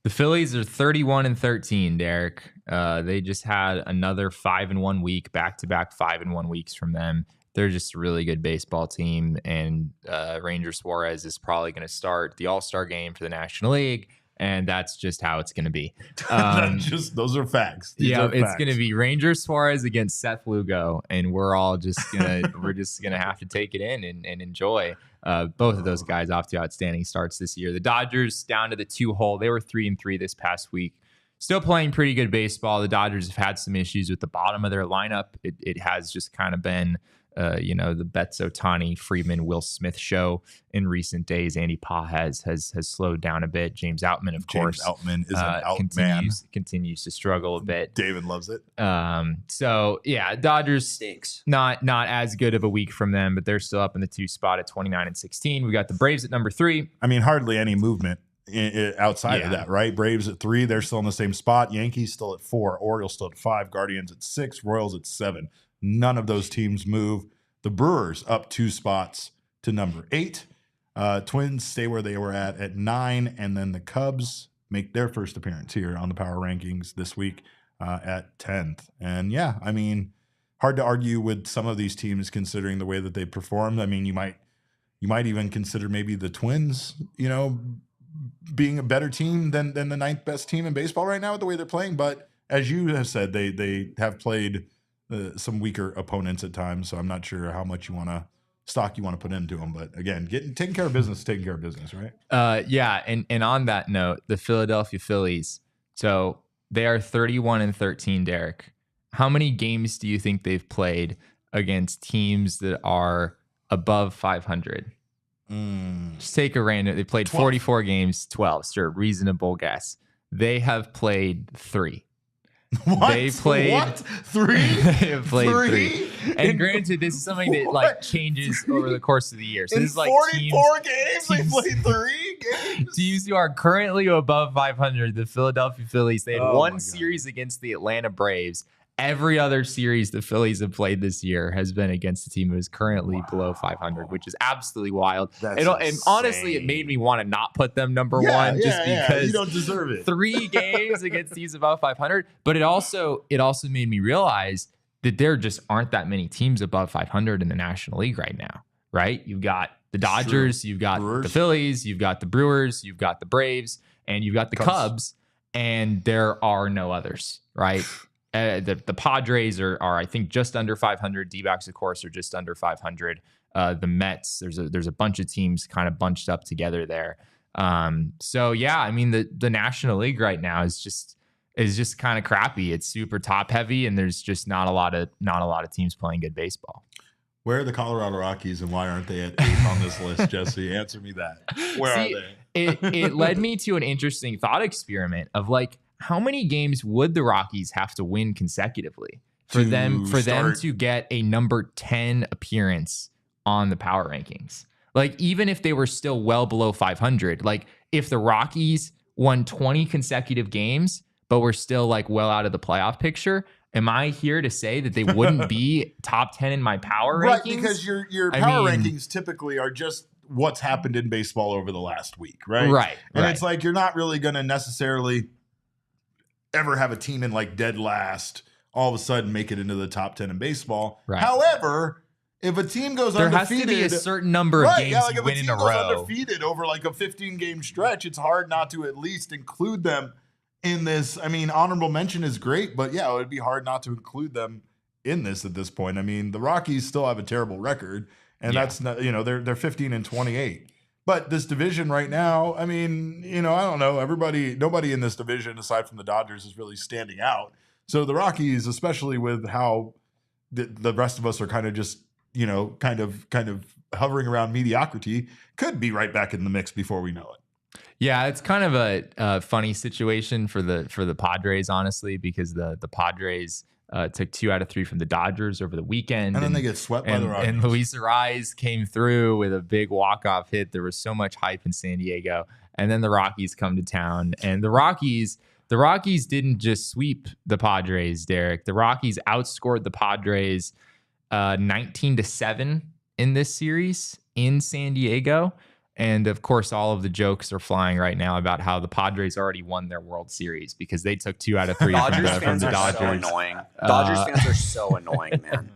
S2: The Phillies are 31-13, Derek. They just had another 5-1 week, back-to-back 5-1 weeks from them. They're just a really good baseball team, and Ranger Suarez is probably going to start the All-Star game for the National League, and that's just how it's going to be.
S1: Those are facts.
S2: It's going to be Ranger Suarez against Seth Lugo, and we're all just gonna have to take it in and enjoy. Both of those guys off to outstanding starts this year. The Dodgers down to the 2-hole. They were 3-3 this past week. Still playing pretty good baseball. The Dodgers have had some issues with the bottom of their lineup. It has just kind of been, the Betts, Ohtani, Freeman, Will Smith show in recent days. Andy Pah has slowed down a bit. James Outman, of course.
S1: James Outman is an out man.
S2: Continues to struggle a bit.
S1: David loves it.
S2: So yeah, Dodgers
S3: stinks.
S2: Not as good of a week from them, but they're still up in the 2 spot at 29-16. We got the Braves at number 3.
S1: I mean, hardly any movement outside of that, right? Braves at 3, they're still in the same spot. Yankees still at 4, Orioles still at 5, Guardians at 6, Royals at 7. None of those teams move. The Brewers up 2 spots to number 8. Twins stay where they were at 9, and then the Cubs make their first appearance here on the Power Rankings this week at 10th. And yeah, I mean, hard to argue with some of these teams considering the way that they performed. I mean, you might even consider maybe the Twins, being a better team than the 9th best team in baseball right now with the way they're playing. But as you have said, they have played some weaker opponents at times. So I'm not sure how much you want to put into them. But again, taking care of business, right?
S2: Yeah. And on that note, the Philadelphia Phillies. So they are 31-13, Derek. How many games do you think they've played against teams that are above 500? Just take a random. They played 12. 44 games, 12. Sure, reasonable guess. They have played 3.
S1: What?
S2: They played
S1: what? 3?
S2: They played three. And granted, this is something that like changes over the course of the year. So
S1: in
S2: this is like
S1: 44 games, they
S2: teams-
S1: played 3 games.
S2: teams who are currently above 500. The Philadelphia Phillies. They had
S1: Oh my
S2: one
S1: God.
S2: series against the Atlanta Braves. Every other series the Phillies have played this year has been against a team who is currently below 500, which is absolutely wild.
S1: That's
S2: And honestly, it made me want to not put them number one just
S1: Yeah,
S2: because
S1: you don't deserve it.
S2: 3 games against teams above 500. But it also made me realize that there just aren't that many teams above 500 in the National League right now, right? You've got the Dodgers, you've got
S1: Brewers.
S2: the Phillies, you've got the Brewers, you've got the Braves, and you've got the Cubs, and there are no others, right? The Padres are I think just under 500. D-backs, of course, are just under 500. The Mets, there's a bunch of teams kind of bunched up together there. So yeah, I mean the National League right now is just kind of crappy. It's super top heavy, and there's just not a lot of teams playing good baseball.
S1: Where are the Colorado Rockies, and why aren't they at 8 on this list, Jesse? Answer me that. Where are they?
S2: It led me to an interesting thought experiment of like, how many games would the Rockies have to win consecutively for them to get a number 10 appearance on the power rankings? Like, even if they were still well below 500, like if the Rockies won 20 consecutive games, but were still like well out of the playoff picture, am I here to say that they wouldn't be top 10 in my power rankings?
S1: Right, because your power rankings typically are just what's happened in baseball over the last week, right?
S2: Right.
S1: And it's like you're not really going to necessarily ever have a team in like dead last all of a sudden make it into the top 10 in baseball.
S2: Right.
S1: However, if a team goes
S2: there
S1: undefeated,
S2: has to be a certain number of games you win in a row.
S1: If a team goes undefeated over like a 15-game stretch, it's hard not to at least include them in this. I mean, honorable mention is great, but yeah, it would be hard not to include them in this at this point. I mean, the Rockies still have a terrible record, and that's not, they're 15-28. But this division right now, I mean, I don't know. Nobody in this division aside from the Dodgers is really standing out. So the Rockies, especially with how the rest of us are kind of just, kind of hovering around mediocrity, could be right back in the mix before we know it.
S2: Yeah, it's kind of a funny situation for the Padres, honestly, because the Padres took 2 out of 3 from the Dodgers over the weekend.
S1: And then they get swept by the Rockies.
S2: And Luis Ariz came through with a big walk-off hit. There was so much hype in San Diego. And then the Rockies come to town. And the Rockies didn't just sweep the Padres, Derek. The Rockies outscored the Padres 19-7 in this series in San Diego. And of course, all of the jokes are flying right now about how the Padres already won their World Series because they took 2 out of 3 from the Dodgers.
S3: So annoying. Dodgers fans are so annoying, man.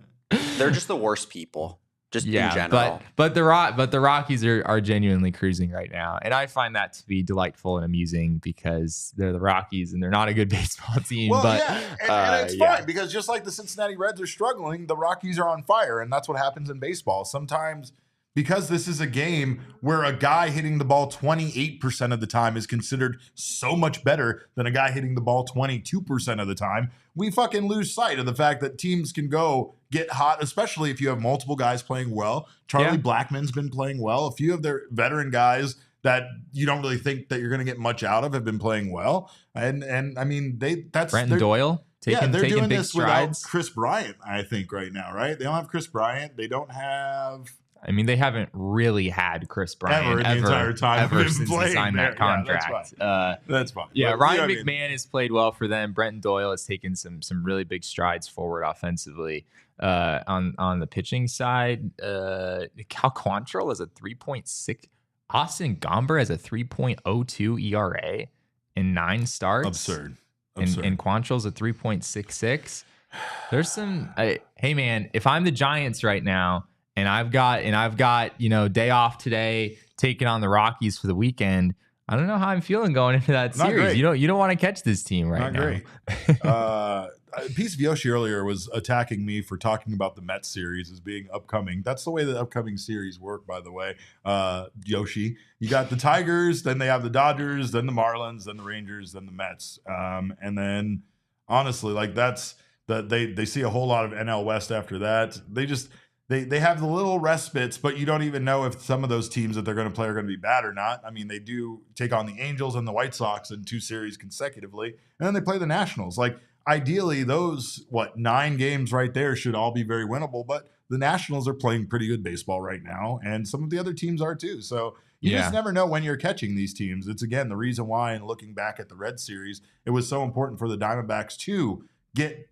S3: They're just the worst people, just in general.
S2: But the Rockies are genuinely cruising right now, and I find that to be delightful and amusing because they're the Rockies and they're not a good baseball team.
S1: Well,
S2: but
S1: and it's fine because just like the Cincinnati Reds are struggling, the Rockies are on fire, and that's what happens in baseball sometimes. Because this is a game where a guy hitting the ball 28% of the time is considered so much better than a guy hitting the ball 22% of the time, we fucking lose sight of the fact that teams can go get hot, especially if you have multiple guys playing well. Charlie Blackmon's been playing well. A few of their veteran guys that you don't really think that you're going to get much out of have been playing well. And I mean,
S2: Brandon Doyle taking
S1: doing
S2: big
S1: this
S2: strides.
S1: without Chris Bryant, I think, right now, right? They don't have Chris Bryant. They don't have...
S2: I mean, they haven't really had Chris Bryant
S1: the entire time
S2: since he signed that contract.
S1: That's fine.
S2: Yeah, but, Ryan McMahon has played well for them. Brenton Doyle has taken some really big strides forward offensively. On the pitching side, Cal Quantrill has a 3.6. Austin Gomber has a 3.02 ERA in 9 starts.
S1: Absurd.
S2: And Quantrill's a 3.66. There's some. Hey man, if I'm the Giants right now. And I've got day off today, taking on the Rockies for the weekend. I don't know how I'm feeling going into that series. You don't want to catch this team right now.
S1: Great. Piece of Yoshi earlier was attacking me for talking about the Mets series as being upcoming. That's the way the upcoming series work, by the way. Yoshi, you got the Tigers, then they have the Dodgers, then the Marlins, then the Rangers, then the Mets, and then honestly, like they see a whole lot of NL West after that. They have the little respites, but you don't even know if some of those teams that they're going to play are going to be bad or not. I mean, they do take on the Angels and the White Sox in 2 series consecutively, and then they play the Nationals. Like, ideally, those 9 games right there should all be very winnable. But the Nationals are playing pretty good baseball right now, and some of the other teams are too. So you just never know when you're catching these teams. It's, again, the reason why, in looking back at the Red Series, it was so important for the Diamondbacks to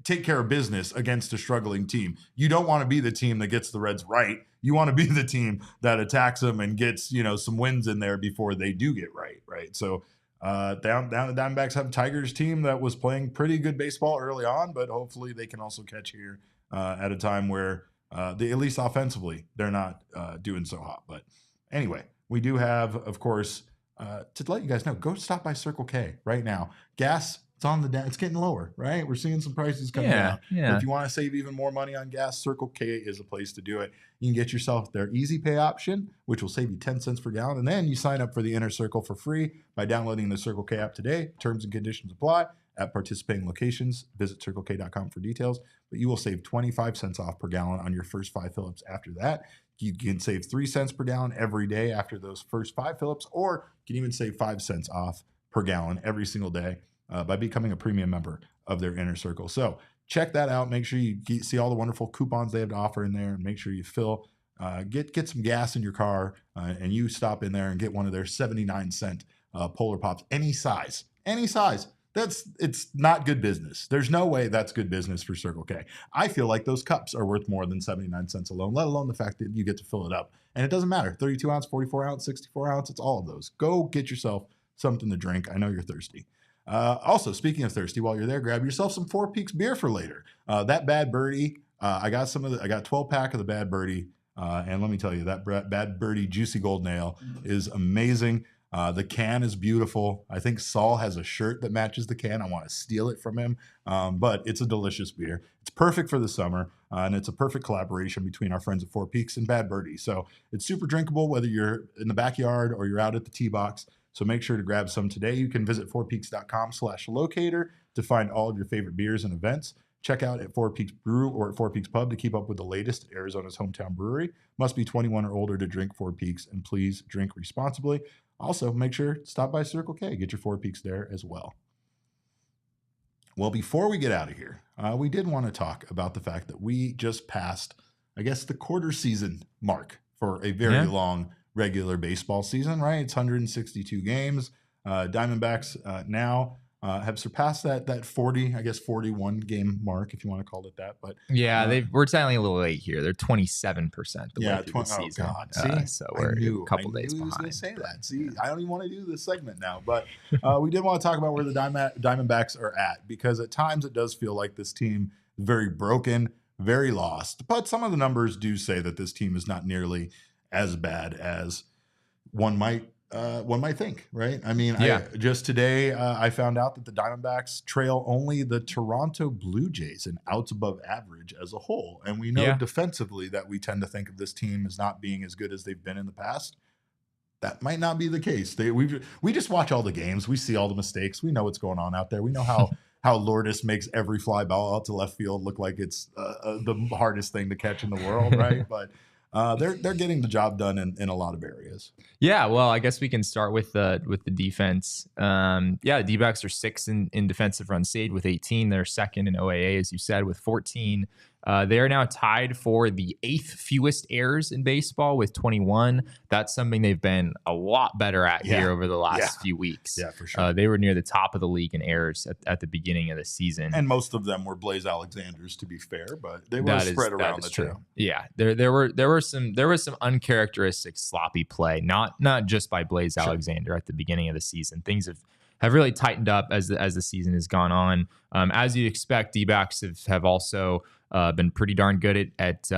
S1: take care of business against a struggling team. You don't want to be the team that gets the Reds right. You want to be the team that attacks them and gets, some wins in there before they do get right. So down the Diamondbacks have a Tigers team that was playing pretty good baseball early on, but hopefully they can also catch here at a time where they, at least offensively, they're not doing so hot. But anyway, we do have, of course, to let you guys know, go stop by Circle K right now. Gas, it's getting lower, right? We're seeing some prices coming down.
S2: Yeah.
S1: But if you want to save even more money on gas, Circle K is a place to do it. You can get yourself their Easy Pay option, which will save you 10 cents per gallon. And then you sign up for the Inner Circle for free by downloading the Circle K app today. Terms and conditions apply at participating locations. Visit CircleK.com for details. But you will save 25 cents off per gallon on your first 5 fill-ups after that. You can save 3 cents per gallon every day after those first 5 fill-ups, or you can even save 5 cents off per gallon every single day by becoming a premium member of their Inner Circle. So check that out. Make sure you see all the wonderful coupons they have to offer in there, and make sure you fill, get some gas in your car, and you stop in there and get one of their 79-cent Polar Pops, any size. It's not good business. There's no way that's good business for Circle K. I feel like those cups are worth more than 79 cents alone, let alone the fact that you get to fill it up. And it doesn't matter, 32 ounce, 44 ounce, 64 ounce, it's all of those. Go get yourself something to drink. I know you're thirsty. Also, speaking of thirsty, while you're there, grab yourself some Four Peaks beer for later. That Bad Birdie, I got 12-pack of the Bad Birdie, and let me tell you, that Bad Birdie Juicy Golden Ale is amazing. The can is beautiful. I think Saul has a shirt that matches the can. I want to steal it from him, but it's a delicious beer. It's perfect for the summer, and it's a perfect collaboration between our friends at Four Peaks and Bad Birdie. So it's super drinkable, whether you're in the backyard or you're out at the tee box. So make sure to grab some today. You can visit fourpeaks.com/locator to find all of your favorite beers and events. Check out at Four Peaks Brew or at Four Peaks Pub to keep up with the latest at Arizona's hometown brewery. Must be 21 or older to drink Four Peaks, and please drink responsibly. Also, make sure to stop by Circle K. Get your Four Peaks there as well. Well, before we get out of here, we did want to talk about the fact that we just passed, I guess, the quarter season mark for a very long regular baseball season, right? It's 162 games. Diamondbacks now have surpassed that 41 game mark, if you want to call it that. But
S2: we're technically a little late here. They're 27% the way through the season.
S1: Oh God. See,
S2: so we're a couple days behind.
S1: I was going to say that. See, I don't even want to do this segment now, but we did want to talk about where the Diamondbacks are at, because at times it does feel like this team is very broken, very lost. But some of the numbers do say that this team is not nearly as bad as one might think, right? I mean, just today I found out that the Diamondbacks trail only the Toronto Blue Jays in outs above average as a whole. And we know defensively that we tend to think of this team as not being as good as they've been in the past. That might not be the case. We just watch all the games. We see all the mistakes. We know what's going on out there. We know how Lourdes makes every fly ball out to left field look like it's the hardest thing to catch in the world, right? But they're getting the job done in a lot of areas.
S2: Yeah, well, I guess we can start with the defense. The D-backs are 6th in defensive runs saved with 18. They're 2nd in OAA, as you said, with 14. They are now tied for the 8th fewest errors in baseball with 21. That's something they've been a lot better at here over the last few weeks.
S1: Yeah, for sure.
S2: They were near the top of the league in errors at the beginning of the season.
S1: And most of them were Blaze Alexander's, to be fair, but they were spread around the trail.
S2: Yeah, there was some uncharacteristic sloppy play, not just by Blaze Alexander at the beginning of the season. Things have really tightened up as the season has gone on. As you'd expect, D-backs have also been pretty darn good at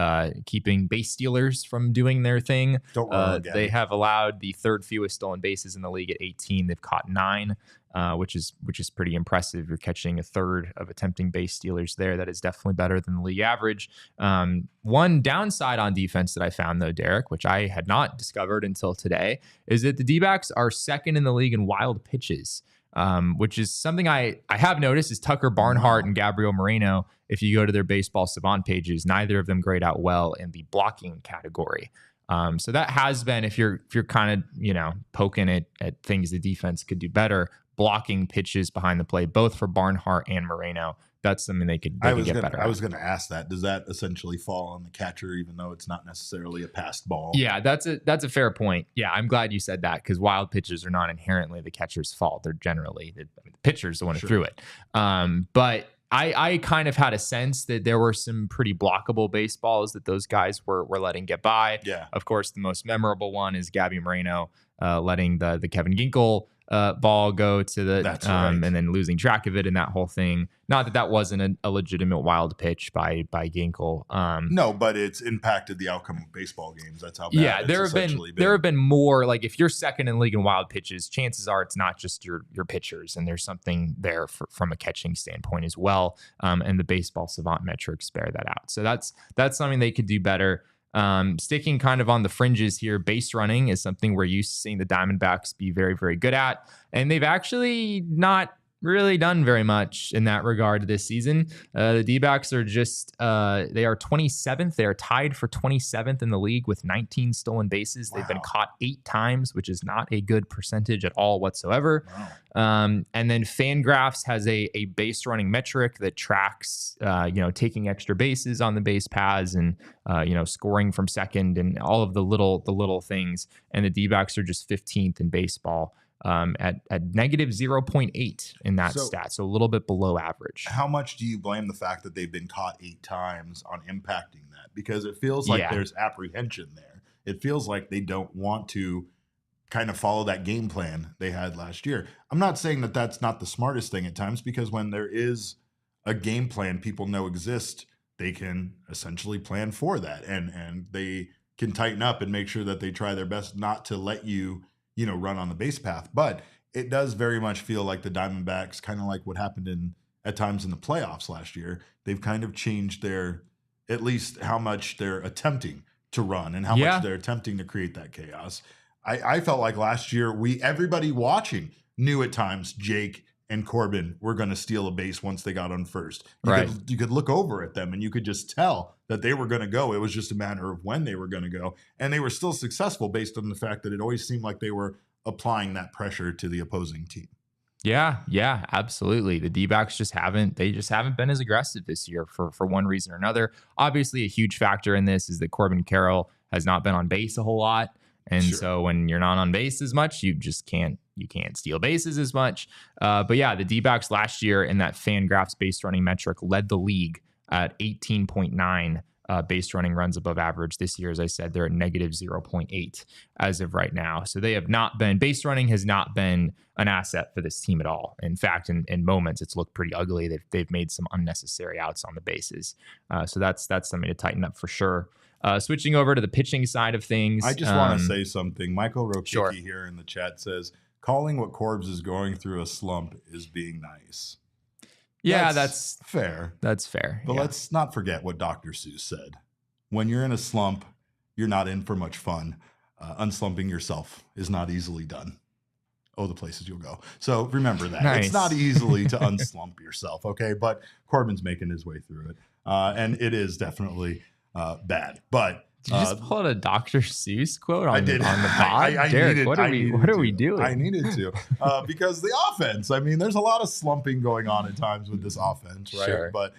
S2: keeping base stealers from doing their thing. They have allowed the 3rd fewest stolen bases in the league at 18. They've caught 9, which is pretty impressive. You're catching a 1/3 of attempting base stealers there. That is definitely better than the league average. One downside on defense that I found, though, Derek, which I had not discovered until today, is that the D-backs are 2nd in the league in wild pitches. Which is something I have noticed is Tucker Barnhart and Gabriel Moreno. If you go to their baseball savant pages, neither of them grade out well in the blocking category. So that has been, if you're kind of, poking at things the defense could do better, blocking pitches behind the plate, both for Barnhart and Moreno. that's something they could get better at.
S1: I was going to ask that. Does that essentially fall on the catcher, even though it's not necessarily a passed ball?
S2: Yeah, that's a fair point. Yeah, I'm glad you said that, because wild pitches are not inherently the catcher's fault. They're generally the pitcher's the one who threw it. But I kind of had a sense that there were some pretty blockable baseballs that those guys were letting get by.
S1: Yeah.
S2: Of course, the most memorable one is Gabby Moreno letting the Kevin Ginkel ball go to the and then losing track of it and that whole thing. Not that wasn't a legitimate wild pitch by Ginkel.
S1: No, but it's impacted the outcome of baseball games. That's how bad
S2: there have been more, like, if you're second in league in wild pitches, chances are it's not just your pitchers, and there's something there from a catching standpoint as well. And the baseball savant metrics bear that out. So that's something they could do better. Sticking kind of on the fringes here, base running is something we're used to seeing the Diamondbacks be very, very good at, and they've actually not really done very much in that regard this season. The D-backs are just they are 27th. They are tied for 27th in the league with 19 stolen bases. They've been caught 8 times, which is not a good percentage at all whatsoever. And then Fangraphs has a base running metric that tracks taking extra bases on the base paths and scoring from second and all of the little things. And the D-backs are just 15th in baseball. At negative 0.8 in that stat, so a little bit below average.
S1: How much do you blame the fact that they've been caught 8 times on impacting that? Because it feels like there's apprehension there. It feels like they don't want to kind of follow that game plan they had last year. I'm not saying that that's not the smartest thing at times, because when there is a game plan people know exists, they can essentially plan for that, and they can tighten up and make sure that they try their best not to let you run on the base path. But it does very much feel like the Diamondbacks, kind of like what happened at times in the playoffs last year, they've kind of changed at least how much they're attempting to run and how much they're attempting to create that chaos. I felt like last year, everybody watching knew at times Jake and Corbin were going to steal a base once they got on first. You could look over at them and you could just tell that they were going to go. It was just a matter of when they were going to go. And they were still successful based on the fact that it always seemed like they were applying that pressure to the opposing team.
S2: Yeah, absolutely. The D-backs just haven't been as aggressive this year for one reason or another. Obviously, a huge factor in this is that Corbin Carroll has not been on base a whole lot. And so when you're not on base as much, you can't steal bases as much. But yeah, the D-backs last year in that Fangraphs base running metric led the league at 18.9 base running runs above average. This year, as I said, they're at negative 0.8 as of right now. So base running has not been an asset for this team at all. In fact, in moments, it's looked pretty ugly. They've made some unnecessary outs on the bases. So that's something to tighten up for sure. Switching over to the pitching side of things.
S1: I just want to say something. Michael Rokicki here in the chat says, calling what Corbs is going through a slump is being nice.
S2: Yeah, that's
S1: fair.
S2: That's fair.
S1: But let's not forget what Dr. Seuss said. When you're in a slump, you're not in for much fun. Unslumping yourself is not easily done. Oh, the places you'll go. So remember that.
S2: Nice.
S1: It's not easily to unslump yourself, okay? But Corbin's making his way through it. And it is definitely bad. But
S2: did you just pull out a Dr. Seuss quote on the pod?
S1: Derek,
S2: what are we doing?
S1: I needed to. Because the offense, there's a lot of slumping going on at times with this offense, right?
S2: Sure.
S1: But,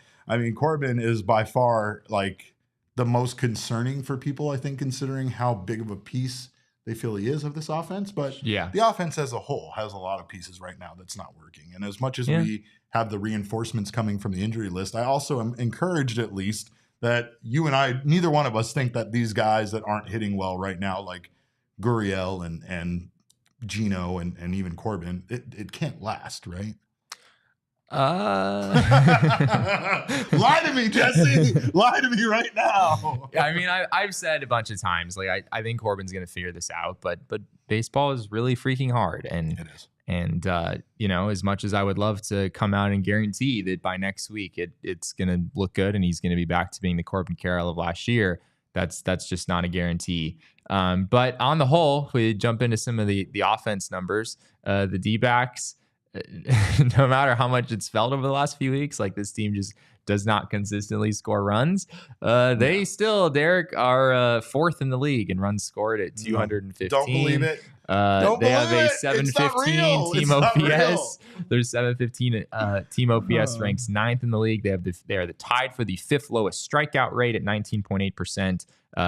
S1: Corbin is by far, the most concerning for people, I think, considering how big of a piece they feel he is of this offense. But the offense as a whole has a lot of pieces right now that's not working. And as much as we have the reinforcements coming from the injury list, I also am encouraged, at least, that you and I, neither one of us think that these guys that aren't hitting well right now, like Gurriel and Gino and even Corbin, it can't last, right?
S2: Lie
S1: to me, Jesse. Lie to me right now.
S2: I've said a bunch of times, I think Corbin's going to figure this out, but baseball is really freaking hard. And
S1: it is.
S2: And, as much as I would love to come out and guarantee that by next week it's going to look good and he's going to be back to being the Corbin Carroll of last year, that's just not a guarantee. But on the whole, if we jump into some of the offense numbers, the D-backs, no matter how much it's felt over the last few weeks, this team just does not consistently score runs. They still, Derek, are 4th in the league in runs scored at 215.
S1: Don't believe it.
S2: They have a 715 team OPS. Their 715 team OPS ranks 9th in the league. They are tied for the 5th lowest strikeout rate at 19.8%.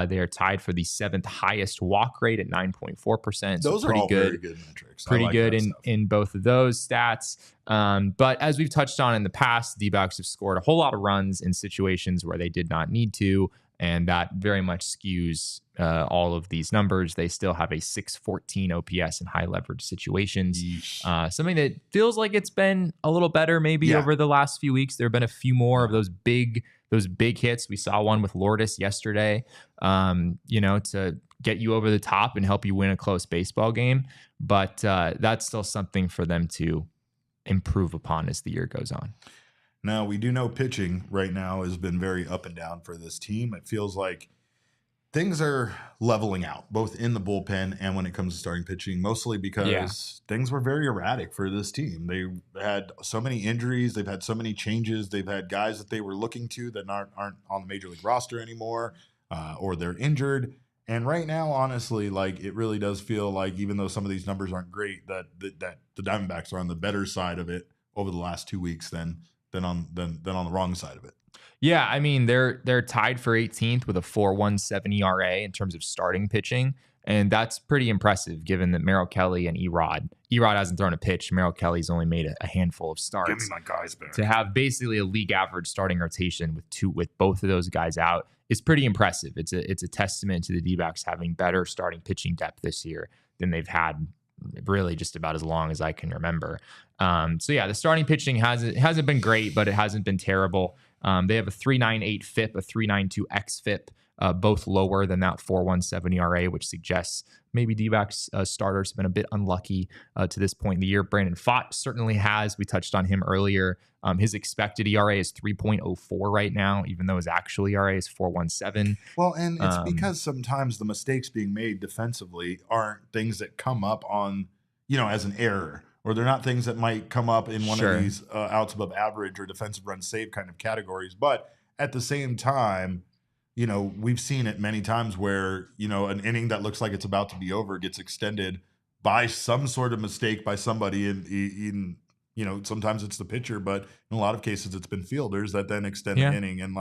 S2: They are tied for the 7th highest walk rate at 9.4%.
S1: Those are all very good metrics.
S2: Pretty good in both of those stats. But as we've touched on in the past, the D-backs have scored a whole lot of runs in situations where they did not need to, and that very much skews all of these numbers. They still have a 614 OPS in high leverage situations. Something that feels like it's been a little better maybe over the last few weeks. There have been a few more of those big hits. We saw one with Lourdes yesterday, to get you over the top and help you win a close baseball game. But that's still something for them to improve upon as the year goes on.
S1: Now, we do know pitching right now has been very up and down for this team. It feels like things are leveling out, both in the bullpen and when it comes to starting pitching, mostly because things were very erratic for this team. They had so many injuries. They've had so many changes. They've had guys that they were looking to that aren't on the major league roster anymore, or they're injured. And right now, honestly, like it really does feel like even though some of these numbers aren't great, that the Diamondbacks are on the better side of it over the last 2 weeks than on the wrong side of it.
S2: Yeah, I mean, they're tied for 18th with a 4.17 ERA in terms of starting pitching, and that's pretty impressive given that Merrill Kelly and Erod hasn't thrown a pitch. Merrill Kelly's only made a handful of starts.
S1: Give me my guys back.
S2: To have basically a league average starting rotation with both of those guys out is pretty impressive. It's a testament to the D-backs having better starting pitching depth this year than they've had really just about as long as I can remember. The starting pitching hasn't been great, but it hasn't been terrible. They have a 3.98 FIP, a 3.92 xFIP, both lower than that 4.17 ERA, which suggests maybe D-backs starters have been a bit unlucky to this point in the year. Brandon Pfaadt certainly has. We touched on him earlier. His expected ERA is 3.04 right now, even though his actual ERA is 4.17.
S1: Well, and it's because sometimes the mistakes being made defensively aren't things that come up on, as an error, or they're not things that might come up in one of these outs above average or defensive run save kind of categories. But at the same time, we've seen it many times where, an inning that looks like it's about to be over gets extended by some sort of mistake by somebody in sometimes it's the pitcher, but in a lot of cases it's been fielders that then extend the inning. And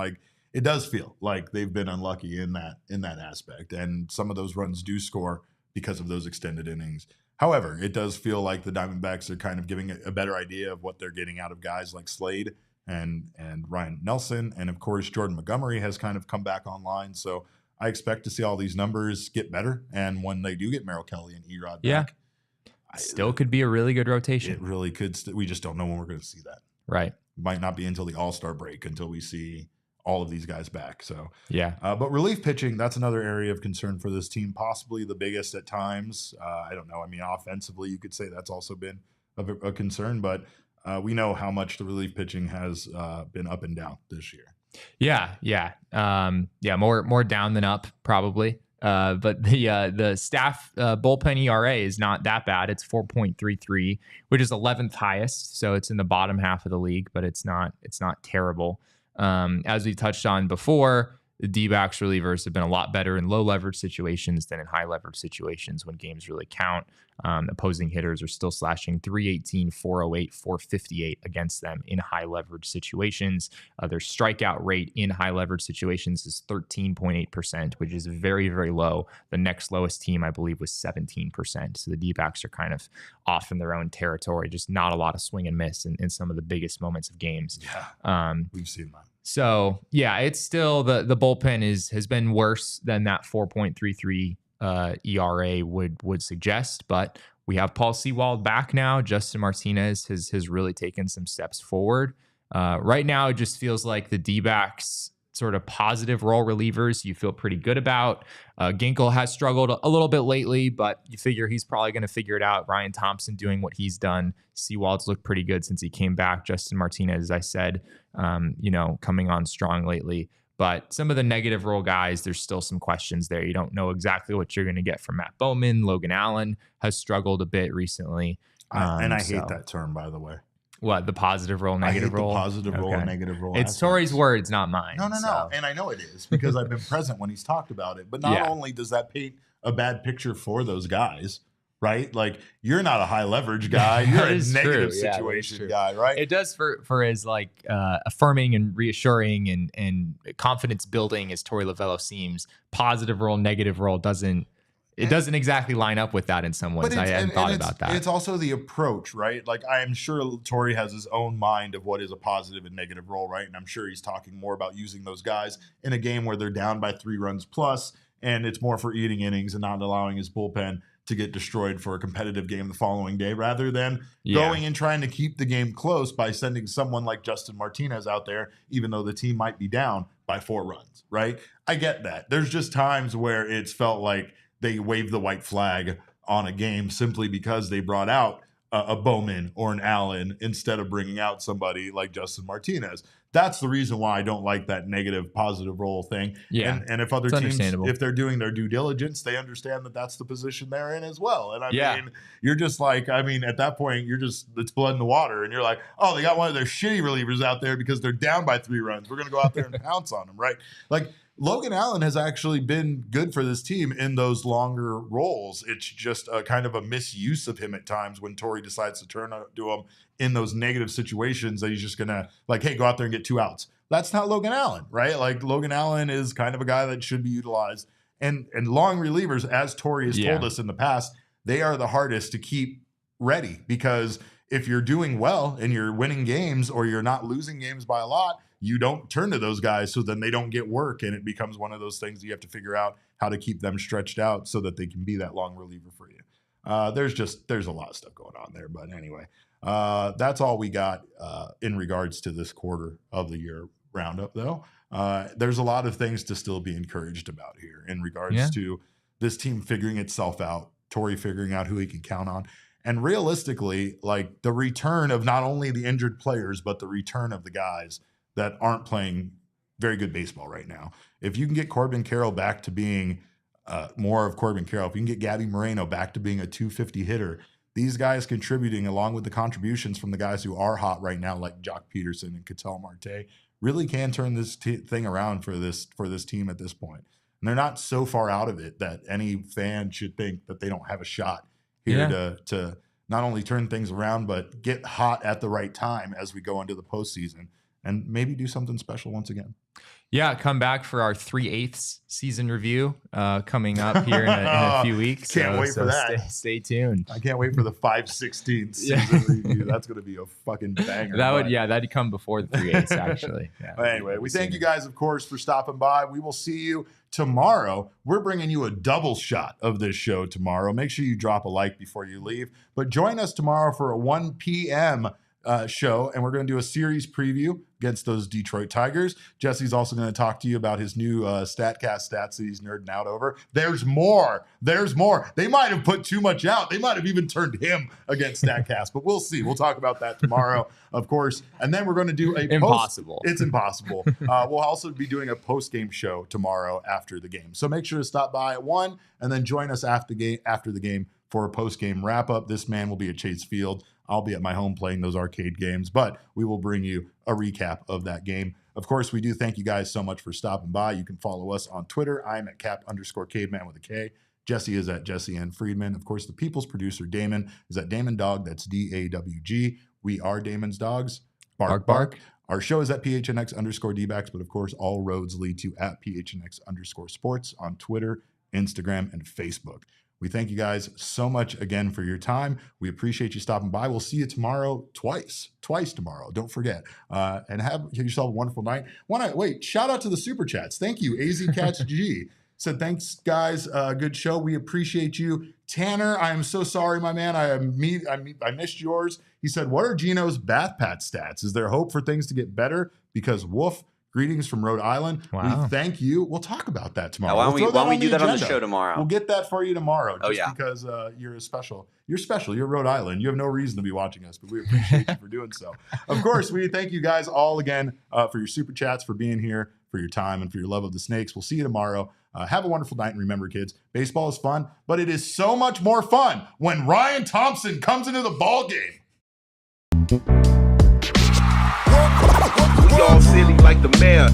S1: it does feel like they've been unlucky in that aspect. And some of those runs do score because of those extended innings. However, it does feel like the Diamondbacks are kind of giving a better idea of what they're getting out of guys like Slade and Ryan Nelson. And of course, Jordan Montgomery has kind of come back online. So I expect to see all these numbers get better. And when they do get Merrill Kelly and Erod back,
S2: still could be a really good rotation.
S1: It really could. We just don't know when we're going to see that.
S2: Right.
S1: It might not be until the All-Star break until we see all of these guys back. So but relief pitching, that's another area of concern for this team, possibly the biggest at times. I don't know. I mean, offensively, you could say that's also been a concern, but we know how much the relief pitching has been up and down this year. More down than up probably. But the staff bullpen ERA is not that bad. It's 4.33, which is 11th highest. So it's in the bottom half of the league, but it's not terrible. As we touched on before, the D-backs relievers have been a lot better in low leverage situations than in high leverage situations when games really count. Opposing hitters are still slashing 318, 408, 458 against them in high leverage situations. Their strikeout rate in high leverage situations is 13.8%, which is very, very low. The next lowest team, I believe, was 17%. So the D-backs are kind of off in their own territory, just not a lot of swing and miss in some of the biggest moments of games. We've seen that.
S2: So it's still the bullpen has been worse than that 4.33 ERA would suggest, but we have Paul Sewald back now. Justin Martinez has really taken some steps forward. Right now, it just feels like the D-backs sort of positive role relievers you feel pretty good about. Ginkel has struggled a little bit lately, but you figure he's probably going to figure it out. Ryan Thompson doing what he's done. Sewald's looked pretty good since he came back. Justin Martinez, as I said, coming on strong lately. But some of the negative role guys, there's still some questions there. You don't know exactly what you're going to get from Matt Bowman. Logan Allen has struggled a bit recently.
S1: I hate that term, by the way.
S2: What, the positive role, negative role?
S1: The positive role and negative role.
S2: It's Torrey's words, not mine.
S1: No. And I know it is because I've been present when he's talked about it. But not only does that paint a bad picture for those guys, right? Like you're not a high leverage guy. You're a negative
S2: true.
S1: situation guy, right?
S2: It does for as like affirming and reassuring and confidence building as Torey Lovello seems. Positive role, negative role doesn't exactly line up with that in some ways. I hadn't thought about that.
S1: It's also the approach, right? Like I am sure Torey has his own mind of what is a positive and negative role, right? And I'm sure he's talking more about using those guys in a game where they're down by 3 runs plus, and it's more for eating innings and not allowing his bullpen to get destroyed for a competitive game the following day, rather than going and trying to keep the game close by sending someone like Justin Martinez out there, even though the team might be down by 4 runs, right? I get that. There's just times where it's felt like they waved the white flag on a game simply because they brought out a Bowman or an Allen instead of bringing out somebody like Justin Martinez. That's the reason why I don't like that negative positive role thing.
S2: Yeah,
S1: and if other teams, if they're doing their due diligence, they understand that that's the position they're in as well. And I mean, you're just like, at that point, it's blood in the water. And you're like, oh, they got one of their shitty relievers out there because they're down by 3 runs. We're going to go out there and pounce on them, right? Like, Logan Allen has actually been good for this team in those longer roles. It's just a kind of a misuse of him at times when Torey decides to turn to him in those negative situations that he's just going to like, hey, go out there and get 2 outs. That's not Logan Allen, right? Like Logan Allen is kind of a guy that should be utilized. And long relievers, as Torey has told us in the past, they are the hardest to keep ready because if you're doing well and you're winning games or you're not losing games by a lot, you don't turn to those guys, so then they don't get work, and it becomes one of those things you have to figure out how to keep them stretched out so that they can be that long reliever for you. There's a lot of stuff going on there, but anyway, that's all we got in regards to this quarter of the year roundup, though. There's a lot of things to still be encouraged about here in regards to this team figuring itself out, Torey figuring out who he can count on. And realistically, like the return of not only the injured players, but the return of the guys that aren't playing very good baseball right now. If you can get Corbin Carroll back to being more of Corbin Carroll, if you can get Gabby Moreno back to being a 250 hitter, these guys contributing along with the contributions from the guys who are hot right now, like Jock Peterson and Ketel Marte, really can turn this thing around for this team at this point. And they're not so far out of it that any fan should think that they don't have a shot here to not only turn things around, but get hot at the right time as we go into the postseason and maybe do something special once again.
S2: Yeah, come back for our 3/8 season review coming up here in a few weeks.
S1: Can't wait for that.
S2: Stay tuned.
S1: I can't wait for the 5/16 season review. That's going to be a fucking banger.
S2: That'd come before the 3/8 actually.
S1: But anyway, we thank you guys, of course, for stopping by. We will see you tomorrow. We're bringing you a double shot of this show tomorrow. Make sure you drop a like before you leave. But join us tomorrow for a 1 p.m. show, and we're going to do a series preview against those Detroit Tigers. Jesse's also going to talk to you about his new StatCast stats that he's nerding out over. There's more. They might have put too much out. They might have even turned him against StatCast, but we'll see. We'll talk about that tomorrow, of course. And then we're going to do a It's impossible. We'll also be doing a post-game show tomorrow after the game. So make sure to stop by at 1 and then join us after the game for a post-game wrap-up. This man will be at Chase Field. I'll be at my home playing those arcade games, but we will bring you a recap of that game. Of course, we do thank you guys so much for stopping by. You can follow us on Twitter. I'm at Cap_caveman with a K. Jesse is at Jesse N. Friedman. Of course, the people's producer, Damon, is at Damon Dog. That's DAWG. We are Damon's Dogs. Bark, bark. Our show is at PHNX_DBacks, but of course, all roads lead to at PHNX_sports on Twitter, Instagram, and Facebook. We thank you guys so much again for your time. We appreciate you stopping by. We'll see you tomorrow, twice tomorrow. Don't forget. And have yourself a wonderful night. Shout out to the super chats. Thank you, AZ Cats G. Said, thanks, guys. Good show. We appreciate you. Tanner, I am so sorry, my man. I missed yours. He said, what are Gino's Bath Pat stats? Is there hope for things to get better? Because woof. Greetings from Rhode Island.
S2: Wow.
S1: We thank you. We'll talk about that tomorrow.
S3: Why don't we do that on the show tomorrow?
S1: We'll get that for you tomorrow. Because you're special. You're special. You're Rhode Island. You have no reason to be watching us, but we appreciate you for doing so. Of course, we thank you guys all again for your super chats, for being here, for your time, and for your love of the snakes. We'll see you tomorrow. Have a wonderful night. And remember, kids, baseball is fun, but it is so much more fun when Ryan Thompson comes into the ball game.
S4: We all silly like the mayor.